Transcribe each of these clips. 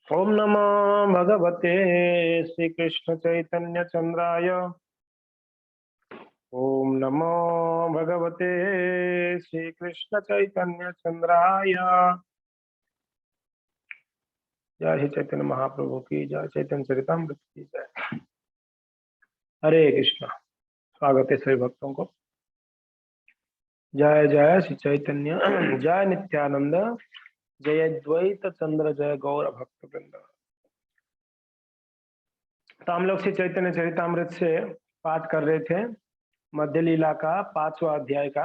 ओम नमो भगवते श्री कृष्ण चैतन्य चंद्राय। ओम नमो भगवते श्री कृष्ण चैतन्य चंद्राय। जय श्री चैतन्य महाप्रभु की जय, चैतन्य चरितामृत की जय। हरे कृष्णा। स्वागत है सभी भक्तों को। जय जय श्री चैतन्य जय नित्यानंद, जय द्वैत चंद्र, जय गौर भक्त वृंद। तो हम लोग श्री चैतन्य चरितामृत से पाठ कर रहे थे मध्य लीला का 5वां अध्याय का।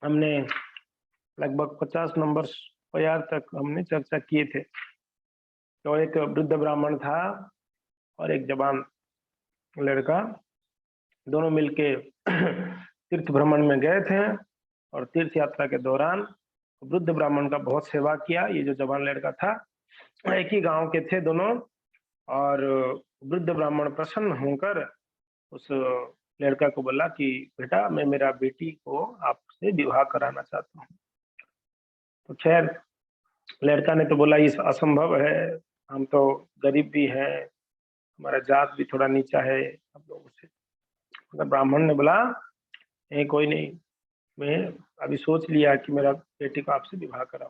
हमने लगभग 50 नंबर प्यार तक हमने चर्चा किए थे। तो एक वृद्ध ब्राह्मण था और एक जवान लड़का, दोनों मिलके तीर्थ भ्रमण में गए थे। और तीर्थ यात्रा के दौरान वृद्ध ब्राह्मण का बहुत सेवा किया। ये जो जवान लड़का था, एक ही गांव के थे दोनों। और वृद्ध ब्राह्मण प्रसन्न होकर उस लड़का को बोला कि बेटा, मैं मेरा बेटी को आपसे विवाह कराना चाहता हूँ। तो खैर लड़का ने तो बोला ये असंभव है, हम तो गरीब भी हैं, हमारा जात भी थोड़ा नीचा है हम लोगों से। मतलब ब्राह्मण ने बोला कोई नहीं, मैं अभी सोच लिया कि मेरा बेटी को आपसे विवाह कराओ।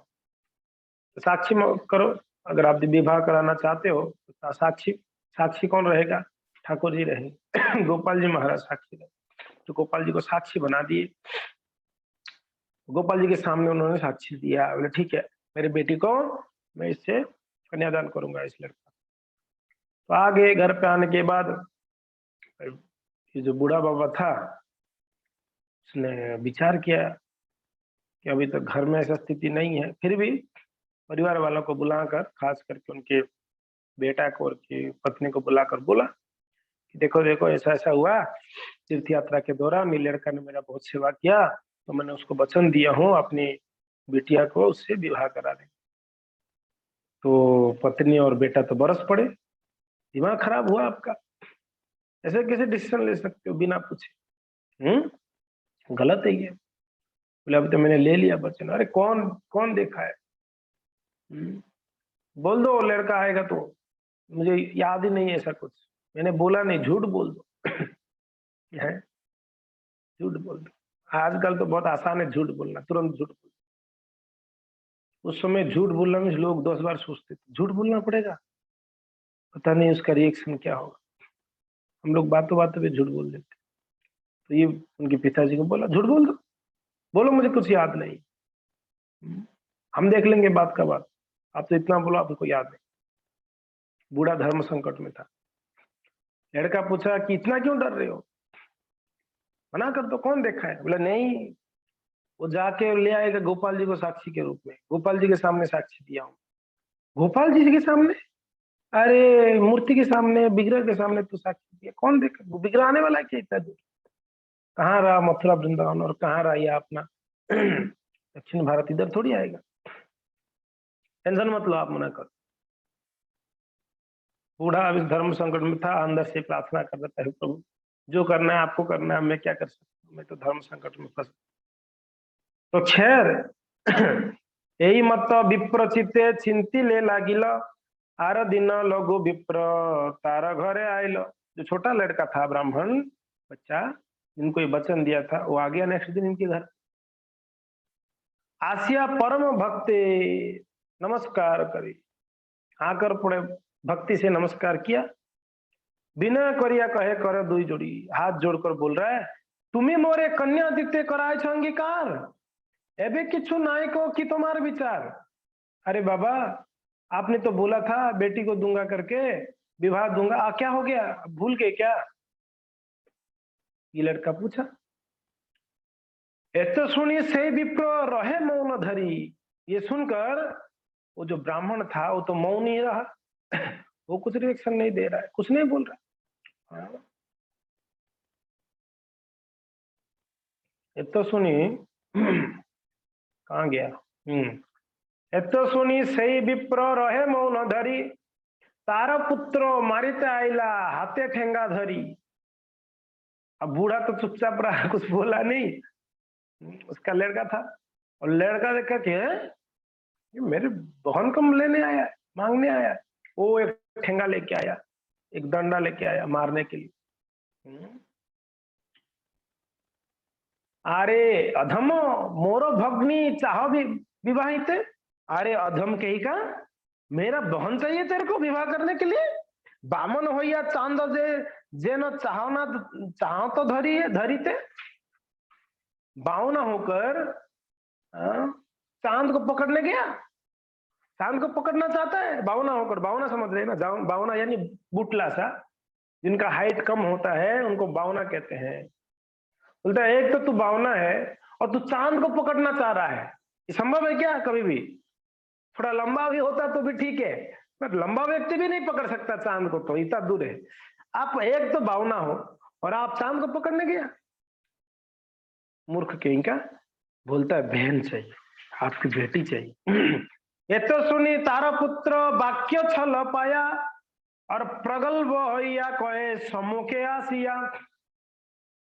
तो साक्षी करो, अगर आप विवाह कराना चाहते हो तो साक्षी साक्षी कौन रहेगा? ठाकुर जी रहेंगे गोपाल जी महाराज साक्षी रहे। तो गोपाल जी को साक्षी बना दिए। गोपाल जी के सामने उन्होंने साक्षी दिया। बोले ठीक है, मेरे बेटी को मैं इससे कन्यादान करूंगा, इस लड़का। तो आगे घर पे आने के बाद ये जो बूढ़ा बाबा था उसने विचार किया कि अभी तक घर में ऐसा स्थिति नहीं है, फिर भी परिवार वालों को बुलाकर, खास करके उनके बेटा को और की पत्नी को बुलाकर बोला कि देखो देखो ऐसा ऐसा हुआ तीर्थ यात्रा के दौरान, ये लड़का ने मेरा बहुत सेवा किया, तो मैंने उसको वचन दिया हूँ अपनी बिटिया को उससे विवाह करा दे। तो पत्नी और बेटा तो बरस पड़े, दिमाग खराब हुआ आपका, ऐसे कैसे डिसीजन ले सकते हो बिना पूछे? गलत है ये। बोले अभी तो मैंने ले लिया वचन। अरे कौन कौन देखा है? बोल दो लड़का आएगा तो, मुझे याद ही नहीं है ऐसा कुछ, मैंने बोला नहीं, झूठ बोल दो है, झूठ बोल दो। आजकल तो बहुत आसान है झूठ बोलना, तुरंत झूठ बोल। उस समय झूठ बोलना में लोग 10 बार सोचते थे, झूठ बोलना पड़ेगा, पता नहीं उसका रिएक्शन क्या होगा। हम लोग बातों बातों पे झूठ बोल देते। तो ये उनके पिताजी को बोला झूठ बोल दो, बोलो मुझे कुछ याद नहीं, हम देख लेंगे बात का बात, आप तो इतना बोलो आपको याद नहीं। बूढ़ा धर्म संकट में था। लड़का पूछा कि इतना क्यों डर रहे हो, मना कर दो, कौन देखा है? बोला नहीं, वो जाके ले आएगा गोपाल जी को साक्षी के रूप में, गोपाल जी के सामने साक्षी दिया हूँ। गोपाल जी के सामने? अरे मूर्ति के सामने, विग्रह के सामने तो साक्षी दिया, कौन देखा? वो विग्रह आने वाला है क्या इतना दूर? कहाँ रहा मथुरा वृंदावन और कहाँ रहा ये अपना दक्षिण भारत, इधर थोड़ी आएगा। टेंशन मत लो, आप मना कर। बूढ़ा अब इस धर्म संकट में था, अंदर से प्रार्थना कर रहा था, प्रभु जो करना है आपको करना है, मैं क्या कर सकता हूँ, मैं तो धर्म संकट में फंस। तो खैर यही मत विप्र चित्ते चिंती ले लागिल, आर दिन लघु विप्र तार घरे आइल। जो छोटा लड़का था ब्राह्मण बच्चा, जिनको ये वचन दिया था, वो आ गया नेक्स्ट दिन इनके घर। आसिया परम भक्ति नमस्कार करी, आकर पुणे भक्ति से नमस्कार किया। बिना करिया कहे कर दुई जोड़ी, हाथ जोड़कर बोल रहा है तुम्हें मोरे कन्या दिते कराए छ अंगीकार, एबे किछु नाई को कि तुम्हारे विचार। अरे बाबा, आपने तो बोला था बेटी को दूंगा करके, विवाह दूंगा, क्या हो गया, भूल गए क्या? ये लड़का पूछा। ऐसा सुनिए से विप्र रहे मौन धरी। ये सुनकर वो जो ब्राह्मण था वो तो मौन ही रहा वो कुछ रिएक्शन नहीं दे रहा है, कुछ नहीं बोल रहा। ये तो सुनी कहाँ गया? एत सुनी से विप्र रहे मौन धरी, तार पुत्र मारिते आइला हाथे ठेंगा धरी। अब बूढ़ा तो चुपचाप रहा, कुछ बोला नहीं। उसका लड़का था, और लड़का देखा कि ये मेरे बहन को लेने आया है, मांगने आया, वो एक ठेंगा लेके आया, एक डंडा लेके आया मारने के लिए। अरे अधम मोरो भग्नी चाह विवाहित, अरे अधम कही का, मेरा बहन चाहिए तेरे को विवाह करने के लिए? बामन हो या चांद जे जे न चाहो ना चाहो तो धरी थे, बावना होकर चांद को पकड़ने गया, चांद को पकड़ना चाहता है बावना होकर। बावना समझ रहे ना, बावना यानी बुटला सा, जिनका हाइट कम होता है उनको बावना कहते हैं। बोलता है एक तो तू बावना है और तू चांद को पकड़ना चाह रहा है, ये संभव है क्या? कभी भी थोड़ा लंबा भी होता तो भी ठीक है, पर लंबा व्यक्ति भी नहीं पकड़ सकता चांद को, तो इतना दूर है। आप एक तो बावना हो और आप चांद को पकड़ने गया। मूर्ख कहीं का, बोलता है बहन चाहिए, आपकी बेटी चाहिए। ये तो सुनी तारा पुत्र वाक्य छल पाया, और प्रगल्भ होइया कहे सम्मुखे आसिया।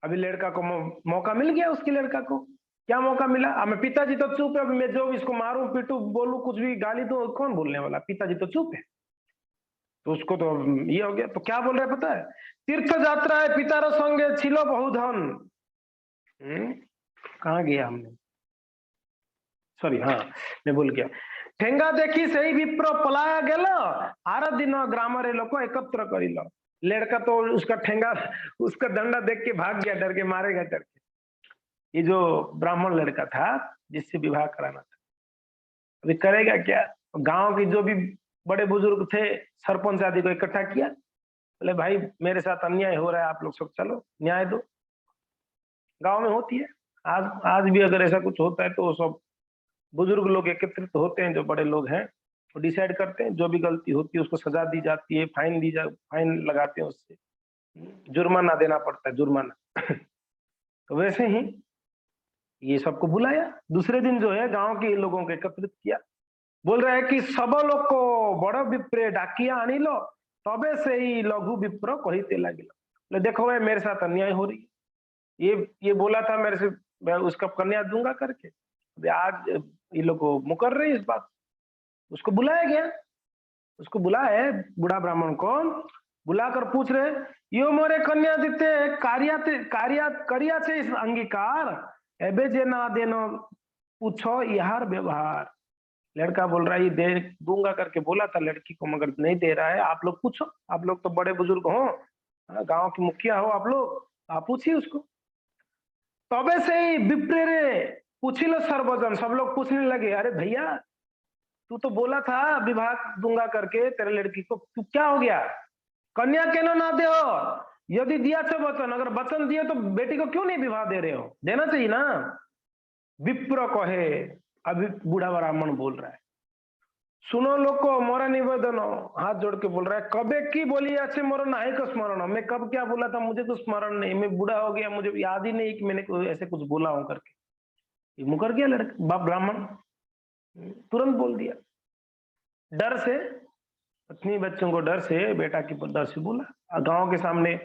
अभी लड़का को मौका मिल गया, उसकी लड़का को क्या मौका मिला? अब पिताजी तो चुप है, मैं जो इसको मारूं पीटू बोलूं कुछ भी गाली तो कौन बोलने वाला, पिताजी तो चुप है, तो उसको तो ये हो गया। तो क्या बोल रहे पता है? तीर्थ यात्रा है पितार संगे छिलो बहुधन। कहाँ गया हमने, सॉरी, हाँ मैं भूल गया। ठेंगा देखी सही विप्र पलाया गेल, आर दिन ग्राम रे लोग एकत्र करिल। लड़का तो उसका ठेंगा, उसका डंडा देख के भाग गया, डर के मारेगा करके। ये जो ब्राह्मण लड़का था जिससे विवाह कराना था, अभी करेगा क्या? गांव के जो भी बड़े बुजुर्ग थे, सरपंच आदि को इकट्ठा किया, बोले भाई मेरे साथ अन्याय हो रहा है, आप लोग सब चलो न्याय दो। गांव में होती है, आज आज भी अगर ऐसा कुछ होता है तो सब बुजुर्ग लोग एकत्रित होते हैं, जो बड़े लोग हैं वो डिसाइड करते हैं, जो भी गलती होती है उसको सजा दी जाती है, फाइन लगाते हैं, उससे जुर्माना देना पड़ता है, जुर्माना। तो वैसे ही ये सबको बुलाया, दूसरे दिन जो है गांव के लोगों को एकत्रित किया। बोल रहा है कि सब लोग को बड़ विप्रे डाकिया आनी लो, तबे से ही लघु विप्र कहते लगे। देखो भाई मेरे साथ अन्याय हो रही है, ये बोला था मेरे से मैं उसका कन्या दूंगा करके, आज ये लोग मुकर रहे इस बात। उसको बुलाया गया, उसको बुलाया बूढ़ा ब्राह्मण को बुलाकर पूछ रहे, यो मोरे कन्या देते करिया छे इस अंगीकार, एबे जे ना देनो पूछो यार व्यवहार। लड़का बोल रहा है ये दे दूंगा करके बोला था लड़की को, मगर नहीं दे रहा है, आप लोग पूछो, आप लोग तो बड़े बुजुर्ग हो, गांव के मुखिया हो आप लोग, आप पूछिए उसको। तबे से ही विप्रे रे पूछी लो सर्वजन, सब लोग पूछने लगे, अरे भैया तू तो बोला था विवाह दूंगा करके तेरे लड़की को, तू क्या हो गया? कन्या क्यों ना दे हो? यदि दिया था वचन, अगर वचन दिए तो बेटी को क्यों नहीं विवाह दे रहे हो? देना चाहिए ना। विप्र कहे, अभी बूढ़ा ब्राह्मण बोल रहा है, सुनो लोको मोरा निवेदन, हाथ जोड़ के बोल रहा है, कबे की बोली अच्छे मोरा नहीं को स्मरण, मैं कब क्या बोला था मुझे तो स्मरण नहीं, मैं बूढ़ा हो गया, मुझे याद ही नहीं कि मैंने ऐसे कुछ बोला हूं करके। मुकर गया लड़का, बाप ब्राह्मण तुरंत बोल दिया, डर से, पत्नी बच्चों को डर से, बेटा की डर से बोला गांव के सामने।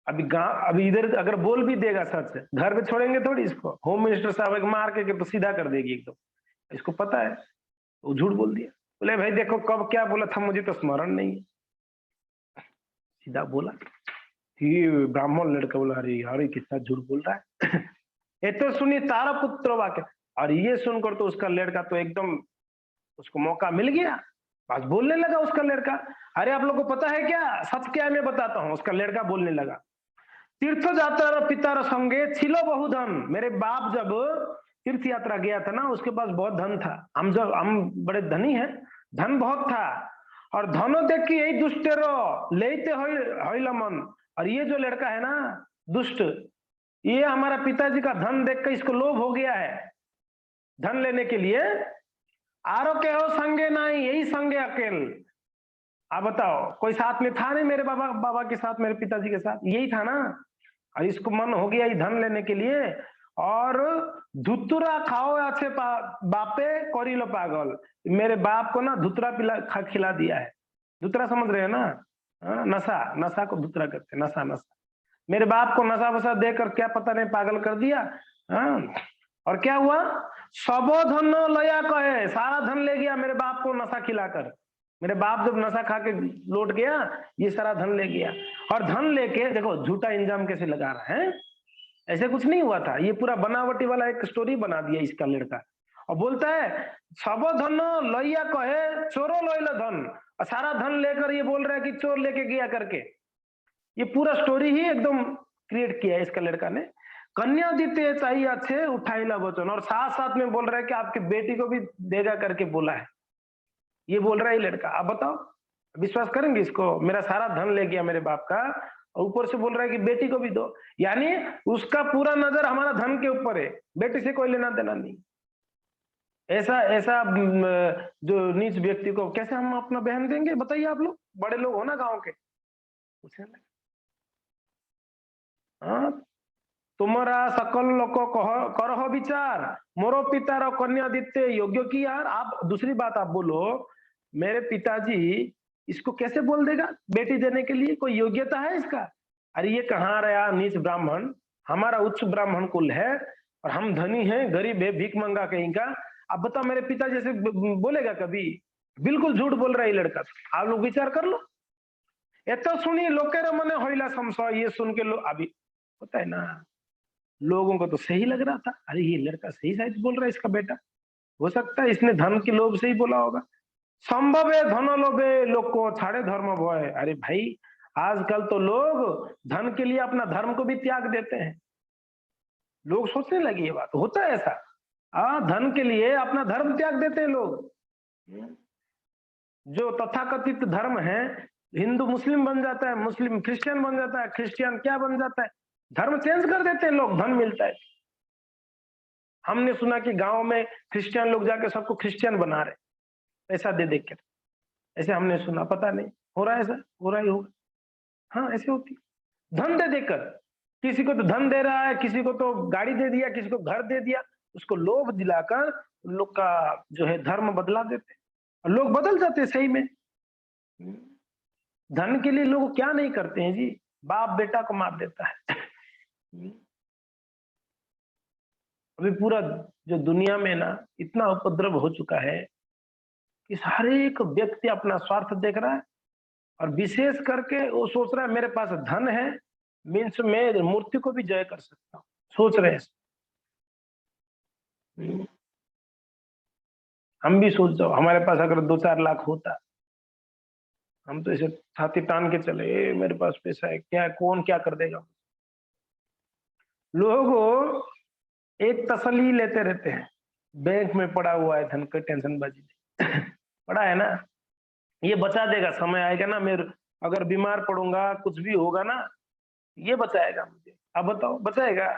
अभी इधर अगर बोल भी देगा सच, घर पे छोड़ेंगे थोड़ी इसको, होम मिनिस्टर साहब एक मार के तो सीधा कर देगी एकदम, इसको पता है, वो झूठ बोल दिया। बोले भाई देखो कब क्या बोला था मुझे तो स्मरण नहीं है, सीधा बोला। ये ब्राह्मण लड़का बोला अरे यार कितना झूठ बोल रहा है। ये तो सुनी तारा पुत्र वाक्य, और ये सुनकर तो उसका लड़का तो एकदम, उसको मौका मिल गया, बस बोलने लगा उसका लड़का। अरे आप लोग को पता है क्या, सच क्या है मैं बताता हूँ। उसका लड़का बोलने लगा, तीर्थ यात्रा पिता संगे छिलो बहुधन, मेरे बाप जब तीर्थ यात्रा गया था ना, उसके पास बहुत धन था, हम बड़े धनी हैं, धन बहुत था, और धनो देख के यही दुष्टेरो लेते होइल मन। और ये जो लड़का है ना दुष्ट, ये हमारा पिताजी का धन देख कर इसको लोभ हो गया है, धन लेने के लिए। आरो के हो संगे नहीं, यही संगे अकेल। आप बताओ कोई साथ में था नहीं मेरे बाबा के साथ, मेरे पिताजी के साथ, यही था ना, और इसको मन हो गया ये धन लेने के लिए, और धुतुरा खाओ अच्छे बापे करी लो पागल, मेरे बाप को ना धुतरा खिला दिया है। धुतरा समझ रहे हैं ना, नशा, नशा को धुतरा करते, नशा नशा, मेरे बाप को नशा वशा देकर क्या पता नहीं पागल कर दिया। और क्या हुआ, सबो धन लया कहे, सारा धन ले गया मेरे बाप को नशा खिलाकर। मेरे बाप जब नशा खा के लौट गया, ये सारा धन ले गया। और धन लेके देखो झूठा इंजाम कैसे लगा रहा है, ऐसे कुछ नहीं हुआ था, ये पूरा बनावटी वाला एक स्टोरी बना दिया इसका लड़का। और बोलता है सब धन लइया कहे चोरो लइल धन, और सारा धन लेकर ये बोल रहा है कि चोर लेके गया करके। ये पूरा स्टोरी ही एकदम क्रिएट किया है इसका लड़का ने। कन्या दीते चाहिए अच्छे उठाइला वचन, और साथ साथ में बोल रहा है कि आपकी बेटी को भी देगा करके बोला है। ये बोल रहा है लड़का। आप बताओ विश्वास करेंगे इसको? मेरा सारा धन ले गया मेरे बाप का, और ऊपर से बोल रहा है कि बेटी को भी दो। यानी उसका पूरा नजर हमारा धन के ऊपर है, बेटी से कोई लेना देना नहीं। ऐसा ऐसा जो नीच व्यक्ति को कैसे हम अपना बहन देंगे? बताइए आप लोग, बड़े लोग हो ना गांव के। हाँ, तुम्हारा सकल लोक करह विचार, मोरो पितार कन्या दिते योग्य की। यार आप दूसरी बात आप बोलो, मेरे पिताजी इसको कैसे बोल देगा बेटी देने के लिए? कोई योग्यता है इसका? अरे ये कहाँ रहा नीच ब्राह्मण, हमारा उच्च ब्राह्मण कुल है और हम धनी हैं, गरीब है, भीख मंगा कहीं का। अब बताओ मेरे पिता जैसे बोलेगा कभी? बिल्कुल झूठ बोल रहा है लड़का। आप लोग विचार कर लो। तो सुनिए लोकेर मने होइला संशय, ये सुन के लोग अभी होता है ना, लोगों को तो सही लग रहा था, अरे ये लड़का सही शायद बोल रहा है, इसका बेटा हो सकता है इसने धन के लोभ से ही बोला होगा। संभव है धन लोभे लोग को छाड़े धर्म भय। अरे भाई आजकल तो लोग धन के लिए अपना धर्म को भी त्याग देते हैं। लोग सोचने लगे ये बात होता है ऐसा, धन के लिए अपना धर्म त्याग देते हैं लोग। जो तथाकथित धर्म है, हिंदू मुस्लिम बन जाता है, मुस्लिम क्रिश्चियन बन जाता है, क्रिश्चियन क्या बन जाता है, धर्म चेंज कर देते हैं लोग, धन मिलता है। हमने सुना कि गांव में क्रिश्चियन लोग जाके सबको क्रिश्चियन बना रहे पैसा दे देकर, ऐसे हमने सुना, पता नहीं हो रहा है ऐसा, हो रहा ही होगा। हाँ ऐसे होती, धन दे देकर, किसी को तो धन दे रहा है, किसी को तो गाड़ी दे दिया, किसी को घर दे दिया, उसको लोभ दिलाकर लोग का जो है धर्म बदला देते, और लोग बदल जाते सही में। धन के लिए लोग क्या नहीं करते हैं जी, बाप बेटा को मार देता है। अभी पूरा जो दुनिया में ना इतना उपद्रव हो चुका है कि हर एक व्यक्ति अपना स्वार्थ देख रहा है, और विशेष करके वो सोच रहा है मेरे पास धन है मीन्स मैं मूर्ति को भी जय कर सकता हूँ, सोच रहे हैं। हम भी सोच जाओ हमारे पास अगर 2-4 लाख होता, हम तो ऐसे छाती तान के चले, मेरे पास पैसा है, क्या कौन क्या कर देगा। लोग एक तसल्ली लेते रहते हैं, बैंक में पड़ा हुआ है धन, कोई टेंशन बाजी नहीं। पड़ा है ना, ये बचा देगा, समय आएगा ना, मैं अगर बीमार पड़ूंगा कुछ भी होगा ना, ये बचाएगा मुझे। अब बताओ बचाएगा?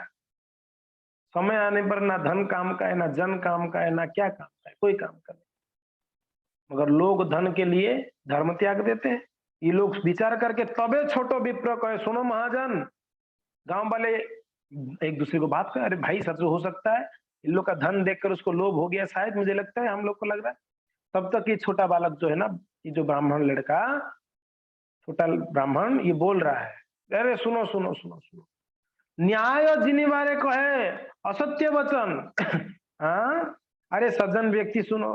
समय आने पर ना धन काम का है, ना जन काम का है, ना क्या काम का है, कोई काम का नहीं। मगर लोग धन के लिए धर्म त्याग देते हैं। ये लोग विचार करके तबे छोटो विप्र कहे सुनो महाजन। गांव वाले एक दूसरे को बात कर, अरे भाई सच हो सकता है इन लोग का धन देखकर उसको लोभ हो गया शायद, मुझे लगता है, हम लोग को लग रहा है। तब तक ये छोटा बालक जो है ना, ये जो ब्राह्मण लड़का, छोटा ब्राह्मण, ये बोल रहा है अरे सुनो सुनो सुनो सुनो, न्याय जिनिवारे कहे असत्य वचन। हाँ अरे सज्जन व्यक्ति सुनो,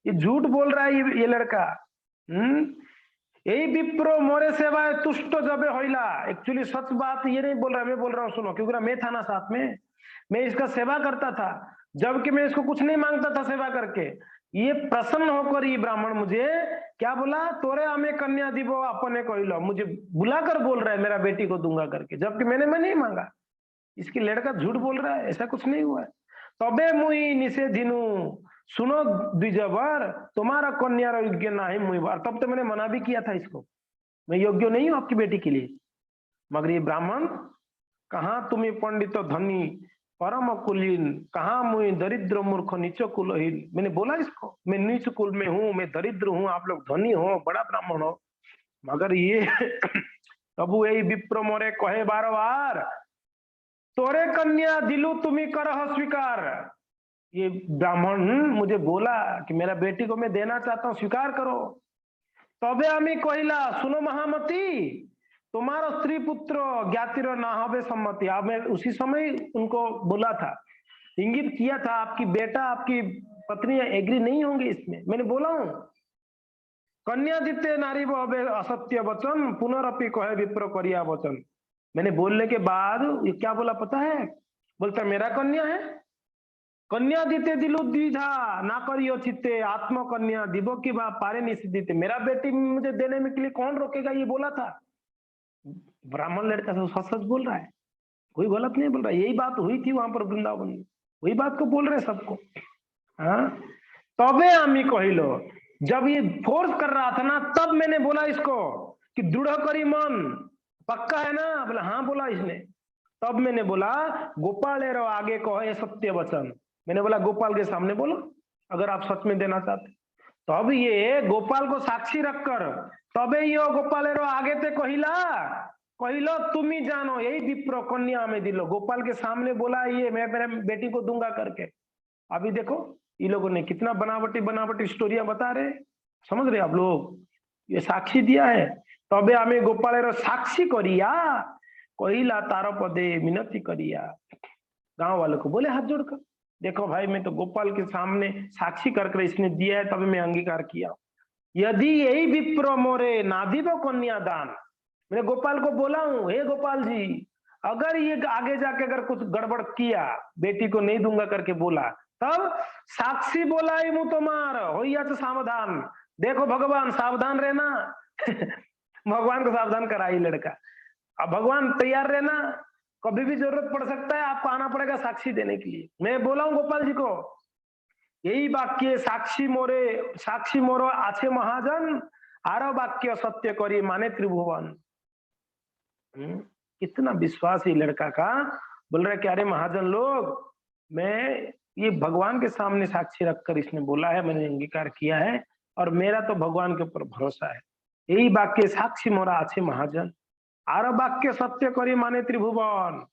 ये झूठ बोल रहा है ये लड़का। यही विप्रो मोरे सेवाए तुष्ट जबे होइला। एक्चुअली सच बात ये नहीं बोल रहा, मैं बोल रहा हूँ सुनो, क्योंकि मैं था ना साथ में, मैं इसका सेवा करता था, जबकि मैं इसको कुछ नहीं मांगता था सेवा करके। ये प्रसन्न होकर ये ब्राह्मण मुझे क्या बोला, तोरे हमें कन्या दिवो अपने कहलो, मुझे बुलाकर बोल रहा है मेरा बेटी को दूंगा करके, जबकि मैं नहीं मांगा। इसकी लड़का झूठ बोल रहा है, ऐसा कुछ नहीं हुआ है। तबे मुई निषेधिनु सुनो द्विजवर, तुम्हारा कन्या योग्य ना है मुई बार। तब तो मैंने मना भी किया था इसको, मैं योग्य नहीं हूं आपकी बेटी के लिए। मगर ये ब्राह्मण, कहाँ तुम्हें पंडित धनी परम कुलीन, कहाँ मुई दरिद्र मूर्ख नीच कुलहीन। मैंने बोला इसको मैं नीच कुल में हूँ, मैं दरिद्र हूँ, आप लोग धनी हो, बड़ा ब्राह्मण हो। मगर ये तबु यही विप्र मोरे कहे बार बार, तोरे कन्या दिलु तुम्हें करह स्वीकार। ये ब्राह्मण मुझे बोला कि मेरा बेटी को मैं देना चाहता हूँ, स्वीकार करो। तबे हमें कहिला सुनो महामती, तुम्हारा स्त्री पुत्र ज्ञातिर ना हवे सम्मति। अब मैं उसी समय उनको बोला था, इंगित किया था, आपकी बेटा आपकी पत्नी एग्री नहीं होंगे इसमें, मैंने बोला हूँ। कन्या दिते नारी वो अबे असत्य वचन पुनरअपि कहे विप्र करिया वचन। मैंने बोलने के बाद ये क्या बोला पता है? बोलता मेरा कन्या है, कन्या दीते दिलो द्विधा ना करियो चित्ते आत्म कन्या दिवो की बात पारे निषिद्धते। मेरा बेटी मुझे देने में के लिए कौन रोकेगा, ये बोला था। ब्राह्मण लड़का तो सच सच बोल रहा है, कोई गलत नहीं बोल रहा। यही बात हुई थी वहां पर वृंदावन में, वही बात को बोल रहे सबको। हाँ, तबे आमी कहिलो, जब ये फोर्स कर रहा था ना तब मैंने बोला इसको कि दृढ़ करी मन, पक्का है ना? बोला हाँ, बोला इसने। तब मैंने बोला गोपाल रो आगे कहे सत्य वचन। मैंने बोला गोपाल के सामने बोलो अगर आप सच में देना चाहते। तब ये गोपाल को साक्षी रखकर तबे यो गोपाल रो आगे ते कहिला कहिलो तुम ही जानो यही विप्र कन्या में दिलो। गोपाल के सामने बोला ये मैं मेरे बेटी को दूंगा करके। अभी देखो ये लोगों ने कितना बनावटी बनावटी स्टोरियां बता रहे, समझ रहे आप लोग? ये साक्षी दिया है तबे हमें गोपाल साक्षी करिया कहिला तारो पदे मिनती करिया। गांव वालों को बोले हाथ जोड़कर, देखो भाई मैं तो गोपाल के सामने साक्षी करके इसने दिया है तभी मैं अंगीकार किया। यदि यही विप्र मोरे नादिबो कन्या दान, मैंने गोपाल को बोला हूं हे गोपाल जी अगर ये आगे जाके अगर कुछ गड़बड़ किया बेटी को नहीं दूंगा करके बोला, तब साक्षी बोला ही मुंह तुम्हार हो या तो सावधान। देखो भगवान सावधान रहना भगवान को सावधान करा ही लड़का। अब भगवान तैयार रहना, कभी भी जरूरत पड़ सकता है, आपको आना पड़ेगा साक्षी देने के लिए। मैं बोला हूं गोपाल जी को यही वाक्य साक्षी मोरो आछे महाजन आरो वाक्य सत्य करी माने त्रिभुवन। कितना विश्वास है लड़का का। बोल रहा है कि अरे महाजन लोग मैं ये भगवान के सामने साक्षी रखकर इसने बोला है, मैंने अंगीकार किया है और मेरा तो भगवान के ऊपर भरोसा है। यही वाक्य साक्षी मोरा आछे महाजन आरो वाक्य सत्य करी माने त्रिभुवन।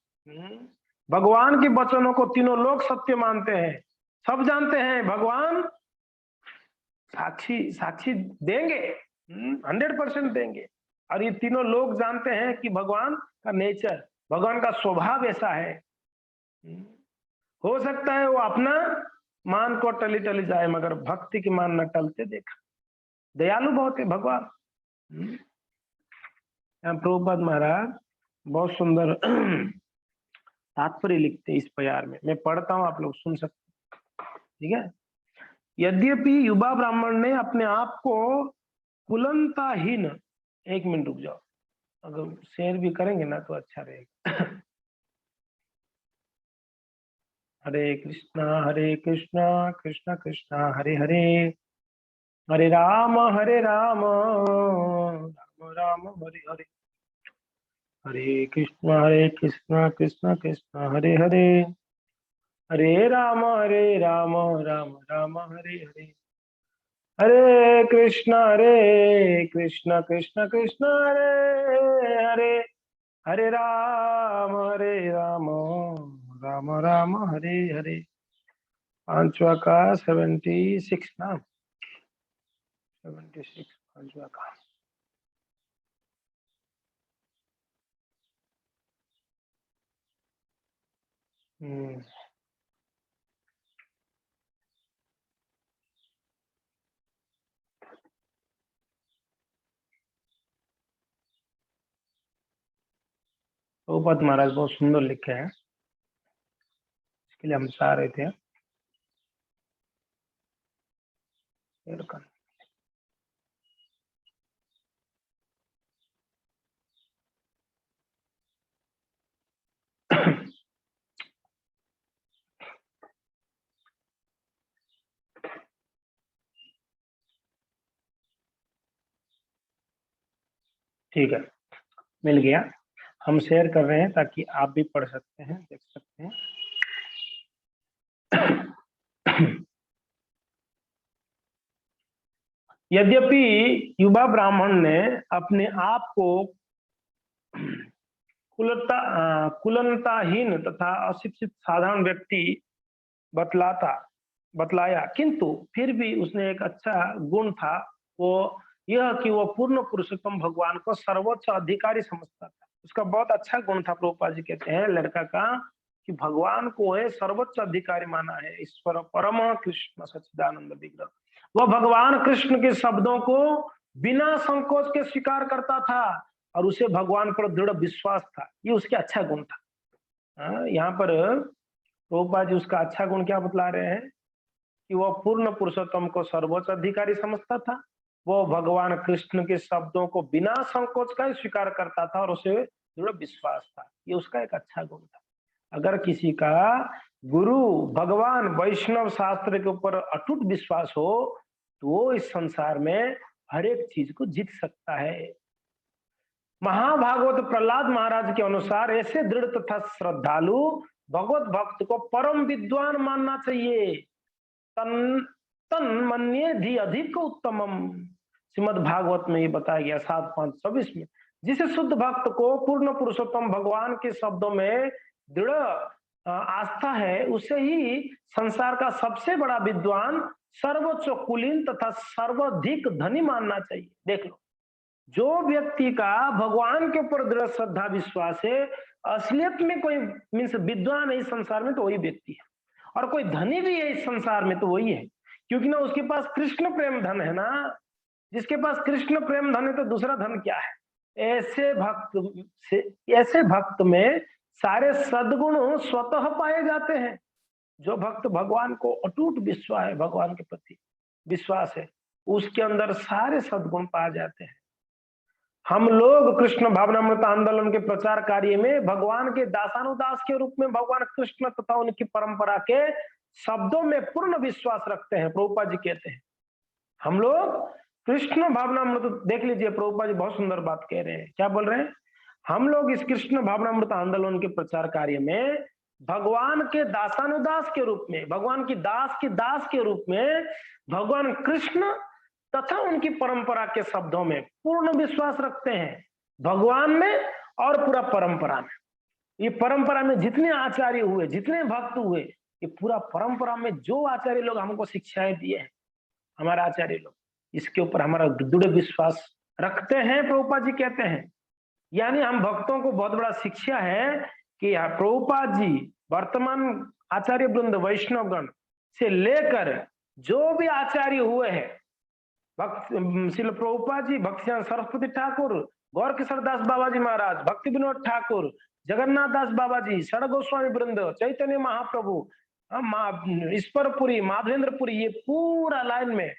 भगवान के वचनों को तीनों लोग सत्य मानते हैं, सब जानते हैं भगवान साक्षी साक्षी देंगे, 100% देंगे। और ये तीनों लोग जानते हैं कि भगवान का नेचर, भगवान का स्वभाव ऐसा है। हो सकता है वो अपना मान को टली टली जाए मगर भक्ति की मान न टलते देखा। दयालु बहुत है भगवान। प्रभुपाद महाराज बहुत सुंदर तात्पर्य लिखते हैं इस प्यार में, मैं पढ़ता हूं आप लोग सुन सकते, ठीक है। यद्यपि युवा ब्राह्मण ने अपने आप को कुलंताहीन, एक मिनट रुक जाओ, अगर शेयर भी करेंगे ना तो अच्छा रहेगा। हरे कृष्णा कृष्णा कृष्णा हरे हरे, हरे राम राम राम हरे हरे, हरे कृष्णा कृष्णा कृष्णा हरे हरे, हरे राम राम राम हरे हरे, हरे कृष्णा कृष्णा कृष्णा हरे हरे, हरे राम राम राम हरे हरे। पांचवा का 76 ना, 76 पांचवा का। प्रभुपाद महाराज बहुत सुंदर लिखे हैं, इसके लिए हम चाह रहे थे। ठीक है, मिल गया। हम शेयर कर रहे हैं ताकि आप भी पढ़ सकते हैं, देख सकते हैं। यद्यपि युवा ब्राह्मण ने अपने आप को कुलनताहीन तथा अशिक्षित साधारण व्यक्ति बतलाया, किंतु फिर भी उसने एक अच्छा गुण था, वो यह कि वो पूर्ण पुरुषोत्तम भगवान को सर्वोच्च अधिकारी समझता था। उसका बहुत अच्छा गुण था, प्रभुपाद जी कहते हैं लड़का का, कि भगवान को है सर्वोच्च अधिकारी माना है, ईश्वर परम कृष्ण सच्चिदानंद विग्रह। वह भगवान कृष्ण के शब्दों को बिना संकोच के स्वीकार करता था और उसे भगवान पर दृढ़ विश्वास था। ये उसके अच्छा गुण था। यहाँ पर प्रभुपाद जी उसका अच्छा गुण क्या बतला रहे हैं कि वह पूर्ण पुरुषोत्तम को सर्वोच्च अधिकारी समझता था, वो भगवान कृष्ण के शब्दों को बिना संकोच का स्वीकार करता था और उसे दृढ़ विश्वास था। ये उसका एक अच्छा गुण था। अगर किसी का गुरु भगवान वैष्णव शास्त्र के ऊपर अटूट विश्वास हो तो वो इस संसार में हर एक चीज को जीत सकता है। महाभागवत प्रहलाद महाराज के अनुसार ऐसे दृढ़ तथा श्रद्धालु भगवत भक्त को परम विद्वान मानना चाहिए। तन तन मन्ये धी अधिक उत्तमम, श्रीमद् भागवत में ये बताया गया 7:5-26 में। जिसे शुद्ध भक्त को पूर्ण पुरुषोत्तम भगवान के शब्दों में दृढ़ आस्था है, उसे ही संसार का सबसे बड़ा विद्वान, सर्वोच्च कुलीन तथा सर्वाधिक धनी मानना चाहिए। देख लो, जो व्यक्ति का भगवान के ऊपर दृढ़ श्रद्धा विश्वास है, असलियत में कोई मीन्स विद्वान है इस संसार में तो वही व्यक्ति है, और कोई धनी भी है इस संसार में तो वही है, क्योंकि ना उसके पास कृष्ण प्रेम धन है ना। जिसके पास कृष्ण प्रेम धन है तो दूसरा धन क्या है। ऐसे भक्त में सारे सद्गुण स्वतः पाए जाते हैं। जो भक्त भगवान को अटूट विश्वास है, भगवान के प्रति विश्वास है, उसके अंदर सारे सद्गुण पाए जाते हैं। हम लोग कृष्ण भावनामृत आंदोलन के प्रचार कार्य में भगवान के दासानुदास के रूप में भगवान कृष्ण तथा उनकी परंपरा के शब्दों में पूर्ण विश्वास रखते हैं। प्रभुपाद जी कहते हैं हम लोग कृष्ण भावनामृत, देख लीजिए प्रभुपाद जी बहुत सुंदर बात कह रहे हैं। क्या बोल रहे हैं, हम लोग इस कृष्ण भावनामृत आंदोलन के प्रचार कार्य में भगवान के दासानुदास के रूप में, भगवान की दास के रूप में भगवान कृष्ण तथा उनकी परंपरा के शब्दों में पूर्ण विश्वास रखते हैं, भगवान में और पूरा परंपरा में। ये परंपरा में जितने आचार्य हुए, जितने भक्त हुए, ये पूरा परंपरा में जो आचार्य लोग हमको शिक्षाएं दिए हैं, हमारे आचार्य लोग, इसके ऊपर हमारा दृढ़ विश्वास रखते हैं। प्रभुपाद जी कहते हैं, यानी हम भक्तों को बहुत बड़ा शिक्षा है कि प्रभुपाद जी वर्तमान आचार्य वृंद वैष्णवगण से लेकर जो भी आचार्य हुए हैं, श्रील प्रभुपाद जी, भक्ति सरस्वती ठाकुर, गौर किशोर दास बाबा जी महाराज, भक्ति विनोद ठाकुर, जगन्नाथ दास बाबा जी, षड गोस्वामी वृंद, चैतन्य महाप्रभु, ईश्वरपुरी, माधवेंद्रपुरी, ये पूरा लाइन में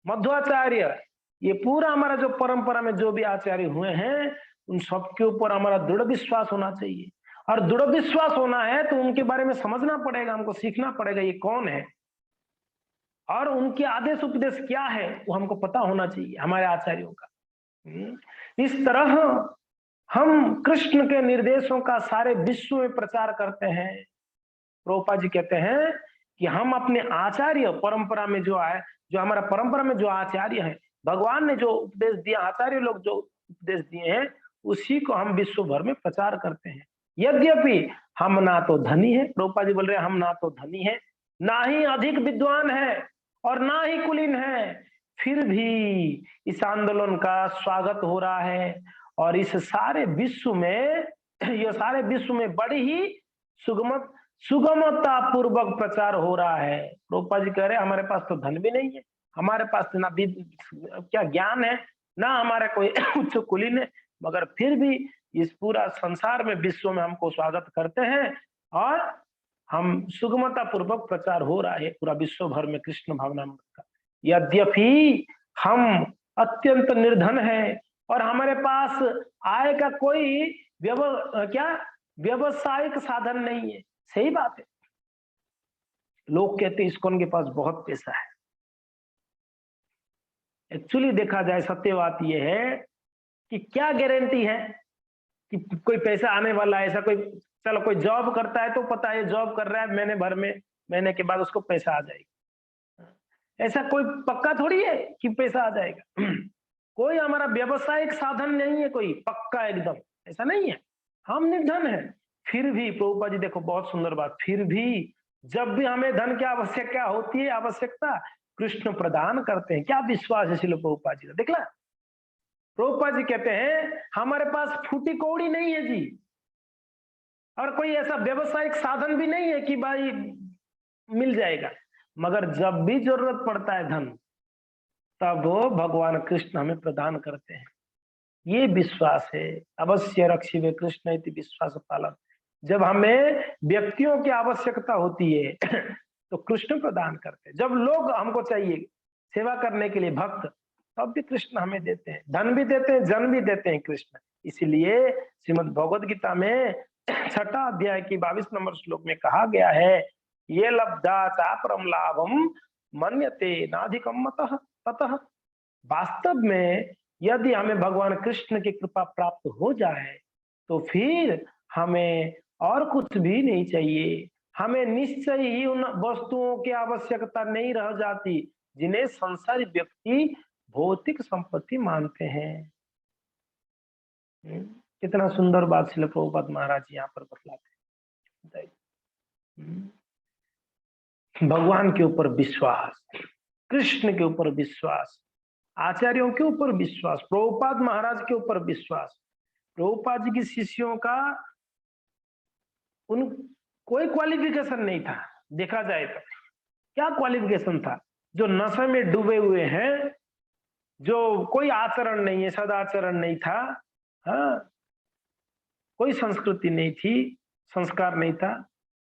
मध्वाचार्य, ये पूरा हमारा जो परंपरा में जो भी आचार्य हुए हैं, उन सबके ऊपर हमारा दृढ़ विश्वास होना चाहिए। और दृढ़ विश्वास होना है तो उनके बारे में समझना पड़ेगा, हमको सीखना पड़ेगा ये कौन है और उनके आदेश उपदेश क्या है, वो हमको पता होना चाहिए हमारे आचार्यों का। इस तरह हम कृष्ण के निर्देशों का सारे विश्व में प्रचार करते हैं। प्रभुपाद जी कहते हैं कि हम अपने आचार्य परंपरा में जो है, जो हमारा परंपरा में जो आचार्य है, भगवान ने जो उपदेश दिया, आचार्य लोग जो उपदेश दिए हैं, उसी को हम विश्व भर में प्रचार करते हैं। यद्यपि हम ना तो धनी है, प्रभुपाद जी बोल रहे हैं, हम ना तो धनी है, ना ही अधिक विद्वान है और ना ही कुलीन है, फिर भी इस आंदोलन का स्वागत हो रहा है और इस सारे विश्व में, ये सारे विश्व में बड़ी ही सुगमता पूर्वक प्रचार हो रहा है। प्रभुपाद जी कह रहे हैं हमारे पास तो धन भी नहीं है, हमारे पास ना क्या ज्ञान है, ना हमारा कोई उच्च कुलीन है, मगर फिर भी इस पूरा संसार में, विश्व में हमको स्वागत करते हैं और हम सुगमता पूर्वक प्रचार हो रहा है पूरा विश्व भर में कृष्ण भावनामृत का। यद्यपि हम अत्यंत निर्धन है और हमारे पास आय का कोई व्यवसायिक साधन नहीं है। सही बात है, लोग कहते हैं इस्कॉन के पास बहुत पैसा है। एक्चुअली देखा जाए सत्य बात यह है कि क्या गारंटी है कि कोई पैसा आने वाला है। ऐसा कोई, चलो कोई जॉब करता है तो पता है जॉब कर रहा है, महीने भर में, महीने के बाद उसको पैसा आ जाएगा। ऐसा कोई पक्का थोड़ी है कि पैसा आ जाएगा। कोई हमारा व्यवसायिक साधन नहीं है कोई पक्का एकदम, ऐसा नहीं है। हम निर्धन है, फिर भी प्रभुपाद जी देखो बहुत सुंदर बात, फिर भी जब भी हमें धन की आवश्यकता होती है, आवश्यकता कृष्ण प्रदान करते हैं। क्या विश्वास है श्रील प्रभुपाद जी का, देखला प्रभुपाद जी कहते हैं हमारे पास फूटी कौड़ी नहीं है जी, और कोई ऐसा व्यवसायिक साधन भी नहीं है कि भाई मिल जाएगा, मगर जब भी जरूरत पड़ता है धन, तब वो भगवान कृष्ण हमें प्रदान करते हैं। ये विश्वास है। अवश्य रक्षिवे कृष्ण इति विश्वास पालन। जब हमें व्यक्तियों की आवश्यकता होती है तो कृष्ण प्रदान करते हैं। जब लोग हमको चाहिए सेवा करने के लिए भक्त, तब भी कृष्ण हमें देते हैं, धन भी देते हैं, जन भी देते हैं कृष्ण। इसलिए श्रीमद् भगवद गीता में 6 अध्याय की 22 नंबर श्लोक में कहा गया है, ये लब्धा चापरम लाभम मन्यते नाधिकम मतः ततः। वास्तव में यदि हमें भगवान कृष्ण की कृपा प्राप्त हो जाए तो फिर हमें और कुछ भी नहीं चाहिए। हमें निश्चय ही उन वस्तुओं की आवश्यकता नहीं रह जाती जिन्हें संसारी व्यक्ति भौतिक संपत्ति मानते हैं। कितना सुंदर बात श्रील प्रभुपाद महाराज यहाँ पर बतलाते हैं। भगवान के ऊपर विश्वास, कृष्ण के ऊपर विश्वास, आचार्यों के ऊपर विश्वास, प्रभुपाद महाराज के ऊपर विश्वास। प्रभुपाद जी की शिष्यों का उन कोई क्वालिफिकेशन नहीं था। देखा जाए तो क्या क्वालिफिकेशन था? जो नशे में डूबे हुए हैं, जो कोई आचरण नहीं है, सदाचरण नहीं था, हाँ, कोई संस्कृति नहीं थी, संस्कार नहीं था,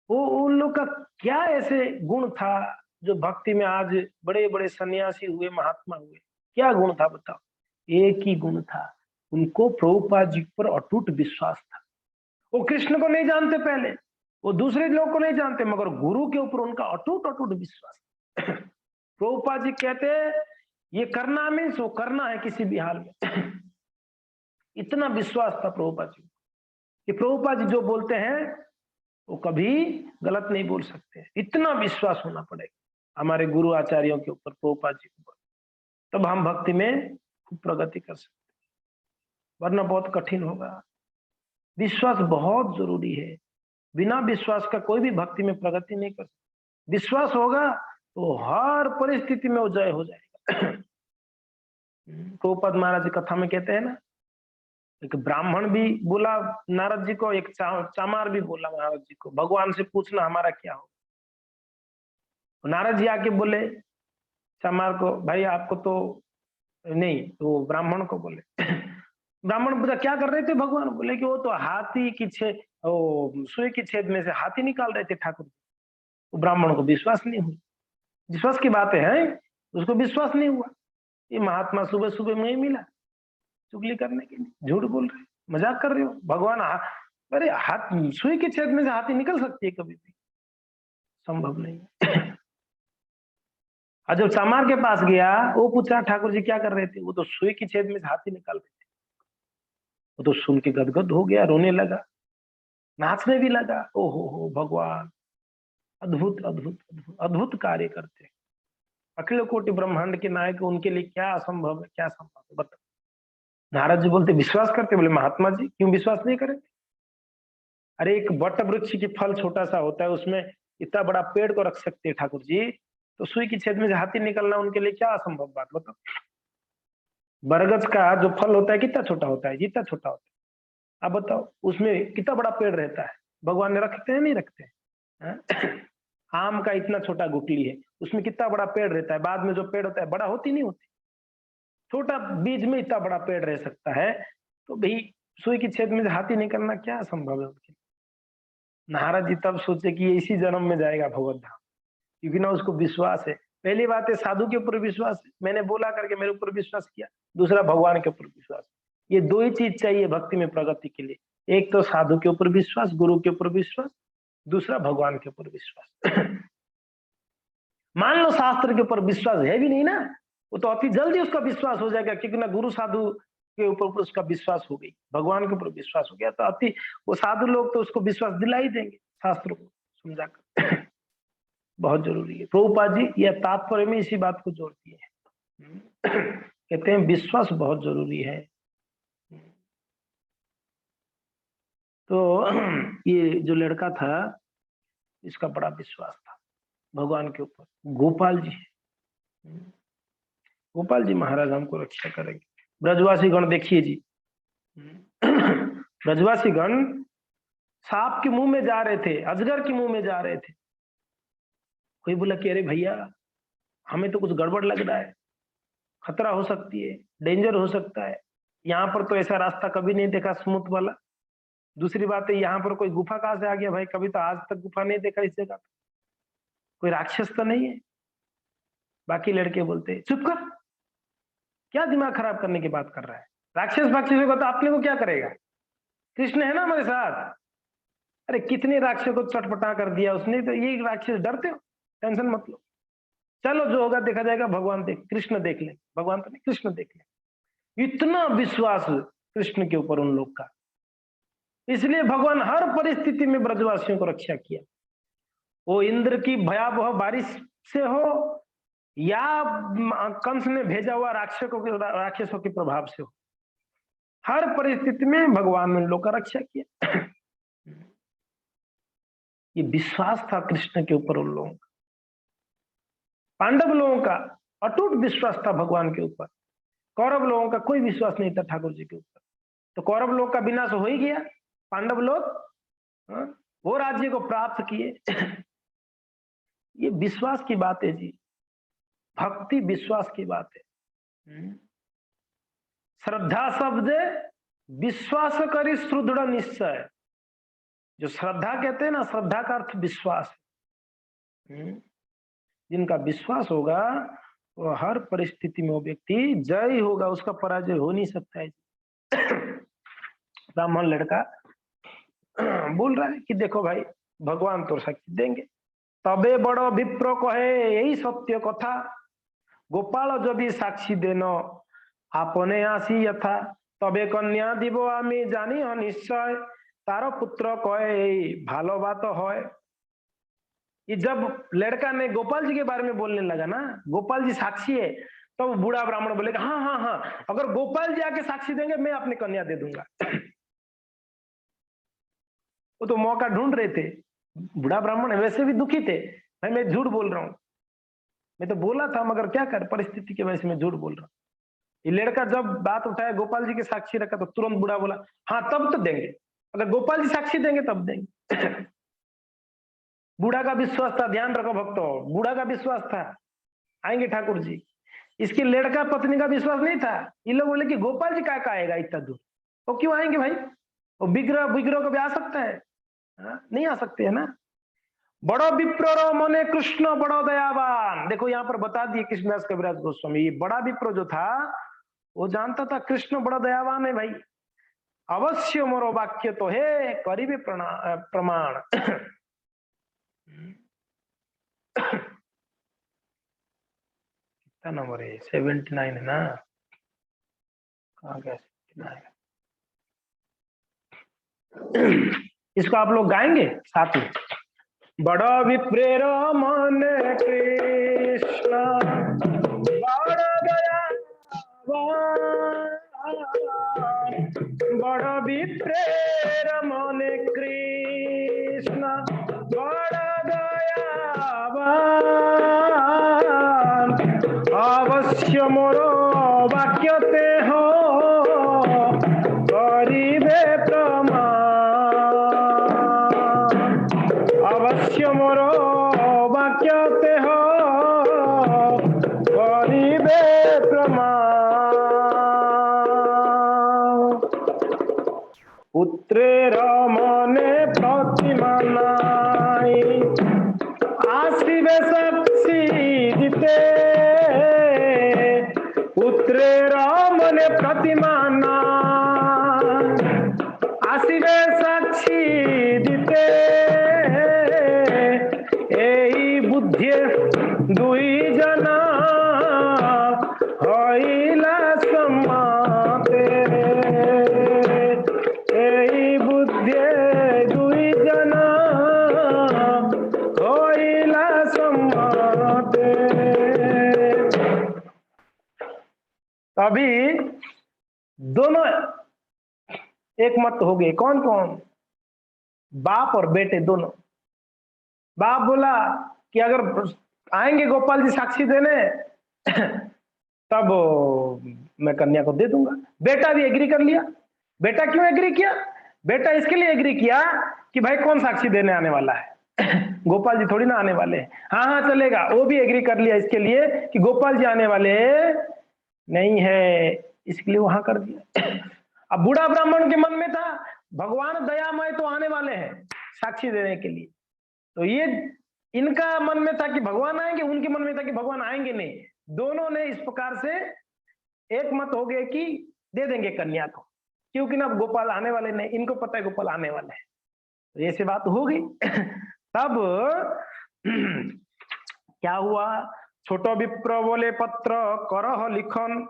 वो उन लोग का क्या ऐसे गुण था जो भक्ति में आज बड़े बड़े सन्यासी हुए, महात्मा हुए? क्या गुण था बताओ? एक ही गुण था, उनको प्रभुपाद जी पर अटूट विश्वास था। वो कृष्ण को नहीं जानते पहले, वो दूसरे लोग को नहीं जानते, मगर गुरु के ऊपर उनका अटूट अटूट विश्वास। प्रभुपाद जी कहते ये करना मीन्स वो करना है किसी भी हाल में। इतना विश्वास था प्रभुपाद जी कि प्रभुपाद जी जो बोलते हैं वो कभी गलत नहीं बोल सकते। इतना विश्वास होना पड़ेगा हमारे गुरु आचार्यों के ऊपर, प्रभुपाद जी के ऊपर, तब हम भक्ति में खूब प्रगति कर सकते, वरना बहुत कठिन होगा। विश्वास बहुत जरूरी है। बिना विश्वास का कोई भी भक्ति में प्रगति नहीं कर सकता। विश्वास होगा तो हर परिस्थिति में वो जय हो जाएगा। प्रभुपाद महाराज जी कथा में कहते हैं ना, एक ब्राह्मण भी बोला नारद जी को, एक चामार भी बोला नारद जी को, भगवान से पूछना हमारा क्या हो। नारद जी आके बोले चामार को, भाई आपको तो नहीं, तो ब्राह्मण को बोले। ब्राह्मण पूछा क्या कर रहे थे भगवान? बोले कि वो तो हाथी की सुई की छेद में से हाथी निकाल रहे थे ठाकुर। तो ब्राह्मण को विश्वास नहीं हुआ। विश्वास की बातें हैं, उसको विश्वास नहीं हुआ। ये महात्मा सुबह सुबह में ही मिला चुगली करने के लिए, झूठ बोल रहे, मजाक कर रहे हो। भगवान अरे हाथ सुई के छेद में से हाथी निकल सकती है? कभी भी संभव नहीं। और जब चामार के पास गया, वो पूछा ठाकुर जी क्या कर रहे थे? वो तो सुई की छेद में से हाथी निकाल रहे थे। वो तो सुन के गदगद हो गया, रोने लगा, नाचने भी लगा। ओहो हो भगवान, अद्भुत अद्भुत अद्भुत अद्भुत कार्य करते हैं। अखिल कोटि ब्रह्मांड के नायक, उनके लिए क्या असंभव है, क्या संभव है बताओ। नारद जी बोलते विश्वास करते? बोले महात्मा जी क्यों विश्वास नहीं करेंगे? अरे एक वट वृक्ष की फल छोटा सा होता है, उसमें इतना बड़ा पेड़ को रख सकते हैं ठाकुर जी, तो सुई की छेद में से हाथी निकलना उनके लिए क्या असंभव बात बताओ। बरगद का जो फल होता है कितना छोटा होता है, जितना छोटा होता है। अब बताओ उसमें कितना बड़ा पेड़ रहता है, भगवान ने रखते हैं नहीं रखते हैं? आम का इतना छोटा गुठली है, उसमें कितना बड़ा पेड़ रहता है, बाद में जो पेड़ होता है बड़ा होती नहीं होती। छोटा बीज में इतना बड़ा पेड़ रह सकता है, तो भाई सुई की छेद में से हाथी निकलना क्या संभव है उनके? नारद जी तब सोचे कि ये इसी जन्म में जाएगा भगवत धाम, क्योंकि ना उसको विश्वास है। पहली बात है साधु के ऊपर विश्वास है, मैंने बोला करके मेरे ऊपर विश्वास किया। दूसरा भगवान के ऊपर विश्वास। ये दो ही चीज चाहिए भक्ति में प्रगति के लिए। एक तो साधु के ऊपर विश्वास, गुरु के ऊपर विश्वास, दूसरा भगवान के ऊपर विश्वास। मान लो शास्त्र के ऊपर विश्वास है भी नहीं ना, वो तो अति जल्दी उसका विश्वास हो जाएगा, क्योंकि ना गुरु साधु के ऊपर उसका विश्वास हो गई, भगवान के ऊपर विश्वास हो गया, तो अति वो साधु लोग तो उसको विश्वास दिला ही देंगे शास्त्रों को समझाकर। बहुत जरूरी है। प्रभुपाद जी यह तात्पर्य में इसी बात को जोड़ती है। कहते हैं विश्वास बहुत जरूरी है। तो ये जो लड़का था इसका बड़ा विश्वास था भगवान के ऊपर। गोपाल जी, गोपाल जी महाराज हमको रक्षा करेंगे। ब्रजवासी गण देखिए जी, ब्रजवासी गण सांप के मुंह में जा रहे थे, अजगर के मुंह में जा रहे थे। कोई बोला कि अरे भैया हमें तो कुछ गड़बड़ लग रहा है, खतरा हो सकती है, डेंजर हो सकता है, यहाँ पर तो ऐसा रास्ता कभी नहीं देखा स्मूथ वाला। दूसरी बात है यहाँ पर कोई गुफा कहाँ से आ गया भाई, कभी तो आज तक गुफा नहीं देखा इस जगह पे, कोई राक्षस तो नहीं है। बाकी लड़के बोलते चुप कर, क्या दिमाग खराब करने की बात कर रहा है, राक्षस बाक्षस को तो अपने को क्या करेगा, कृष्ण है ना हमारे साथ। अरे कितने राक्षस को चटपटा कर दिया उसने, तो ये राक्षस डरते हो, टेंशन मत लो, चलो जो होगा देखा जाएगा, भगवान देख, कृष्ण देख ले, भगवान तो नहीं कृष्ण देख ले। इतना विश्वास कृष्ण के ऊपर उन लोग का, इसलिए भगवान हर परिस्थिति में ब्रजवासियों को रक्षा किया। वो इंद्र की भयावह बारिश से हो या कंस ने भेजा हुआ राक्षसों के प्रभाव से हो, हर परिस्थिति में भगवान ने उन लोग का रक्षा किया। ये विश्वास था कृष्ण के ऊपर उन लोगों का, पांडव लोगों का अटूट विश्वास था भगवान के ऊपर, कौरव लोगों का कोई विश्वास नहीं था ठाकुर जी के ऊपर। तो कौरव लोग का विनाश हो ही गया, पांडव लोग वो राज्य को प्राप्त किए। ये विश्वास की बात है जी, भक्ति विश्वास की बात है। श्रद्धा शब्द विश्वास करी सुदृढ़ निश्चय, जो श्रद्धा कहते हैं ना, श्रद्धा का अर्थ विश्वास। जिनका विश्वास होगा वो हर परिस्थिति में वो व्यक्ति जय होगा, उसका पराजय हो नहीं सकता है। ब्राह्मण लड़का बोल रहा है कि देखो भाई भगवान तो शक्ति देंगे, तबे बड़ो विप्र कहे यही सत्य कथा, गोपाल जदि साक्षी देनो आपने आसी यथा, तबे कन्या दिबो आमी जानी निश्चय, तारो पुत्र कहे भालो बात है। ये जब लड़का ने गोपाल जी के बारे में बोलने लगा ना, गोपाल जी साक्षी है, तो बूढ़ा ब्राह्मण बोलेगा हाँ हाँ हाँ, अगर गोपाल जी आके साक्षी देंगे मैं अपनी कन्या दे दूंगा। वो तो मौका ढूंढ रहे थे, बूढ़ा ब्राह्मण वैसे भी दुखी थे, भाई मैं झूठ बोल रहा हूँ, मैं तो बोला था मगर क्या कर, परिस्थिति की वजह से मैं झूठ बोल रहा हूँ। ये लड़का जब बात उठाया गोपाल जी के साक्षी रखा तो तुरंत बूढ़ा बोला हाँ तब तो देंगे, अगर गोपाल जी साक्षी देंगे तब देंगे। बूढ़ा का विश्वास था, ध्यान रखो भक्तों, बूढ़ा का विश्वास था आएंगे ठाकुर जी। इसकी लड़का पत्नी का विश्वास नहीं था। ये लोग बोले कि गोपाल जी क्या आएगा इतना दूर, वो क्यों आएंगे भाई, वो विग्रह कभी आ सकता है? नहीं आ सकते है ना। बड़ो विप्रो मने कृष्ण बड़ो दयावान, देखो यहाँ पर बता दिए कृष्णदास कविराज गोस्वामी, ये बड़ा विप्रो जो था वो जानता था कृष्ण बड़ा दयावान है भाई, अवश्य मोरो वाक्य तो है करीबे प्रमाण। कितना नंबर है? 79 है ना, कहाँ गया 79? इसको आप लोग गाएंगे साथ में। बड़ा विप्रेर मन कृष्ण बड़ दयावान, बड़ विप्रेर मन कृष्ण बड़ दयावान, अवश्य मोरो वाक्यते हो करिबे प्रमाण, अवश्य मोरो वाक्यते हो करिबे प्रमाण। पुत्रेर मने प्रतिमा नाई, आसिबे साक्षी दिते, पुत्रेर मने प्रतिमा नाई, आसिबे साक्षी दिते, এই বুদ্ধি দুই জনা হইলা সম্মতে, এই বুদ্ধি দুই জনা হইলা সম্মতে। अभी दोनों एक मत हो गए, कौन कौन? बाप और बेटे दोनों। बाप बोला कि अगर आएंगे गोपाल जी साक्षी देने तब मैं कन्या को दे दूंगा। बेटा भी एग्री कर लिया। बेटा क्यों एग्री किया? बेटा इसके लिए एग्री किया कि भाई कौन साक्षी देने आने वाला है गोपाल जी थोड़ी ना आने वाले हैं। हाँ हाँ चलेगा, वो भी एग्री कर लिया इसके लिए कि गोपाल जी आने वाले नहीं है, इसके लिए वहां कर दिया। अब बूढ़ा ब्राह्मण के मन में था भगवान दयामय तो आने वाले हैं साक्षी देने के लिए, तो ये इनका मन में था कि भगवान आएंगे, उनके मन में था कि भगवान आएंगे नहीं। दोनों ने इस प्रकार से एक मत हो गए कि दे देंगे कन्या को, क्योंकि ना गोपाल आने वाले नहीं, इनको पता है गोपाल आने वाले हैं, तो ऐसी बात हो गई। तब क्या हुआ, छोटो विप्र बोले पत्र करह लिखन।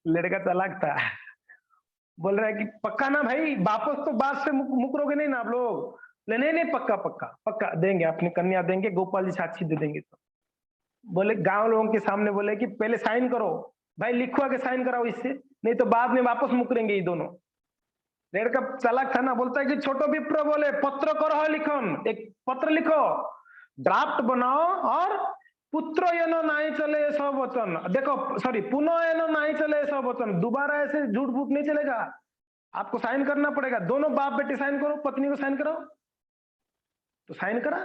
लड़का चालाक था, बोल रहा है कि पक्का ना भाई, वापस तो बात से मुकरोगे नहीं ना आप लोग। नहीं नहीं पक्का पक्का पक्का देंगे, अपनी कन्या देंगे, गोपाल जी साक्षी दे देंगे। तो बोले गांव लोगों के सामने बोले कि पहले साइन करो भाई, लिखवा के साइन कराओ इससे, नहीं तो बाद में वापस मुकरेंगे ये दोनों। लड़का चालाक था ना, बोलता है कि छोटो विप्र बोले पत्र करो लिखन, एक पत्र लिखो, ड्राफ्ट बनाओ, और पुत्र एनो नहीं चले सब वचन, देखो सॉरी पुनः एनो नहीं चले सब वचन, दोबारा ऐसे झूठ फूट नहीं चलेगा, आपको साइन करना पड़ेगा, दोनों बाप बेटे साइन करो, पत्नी को साइन कराओ। तो साइन करा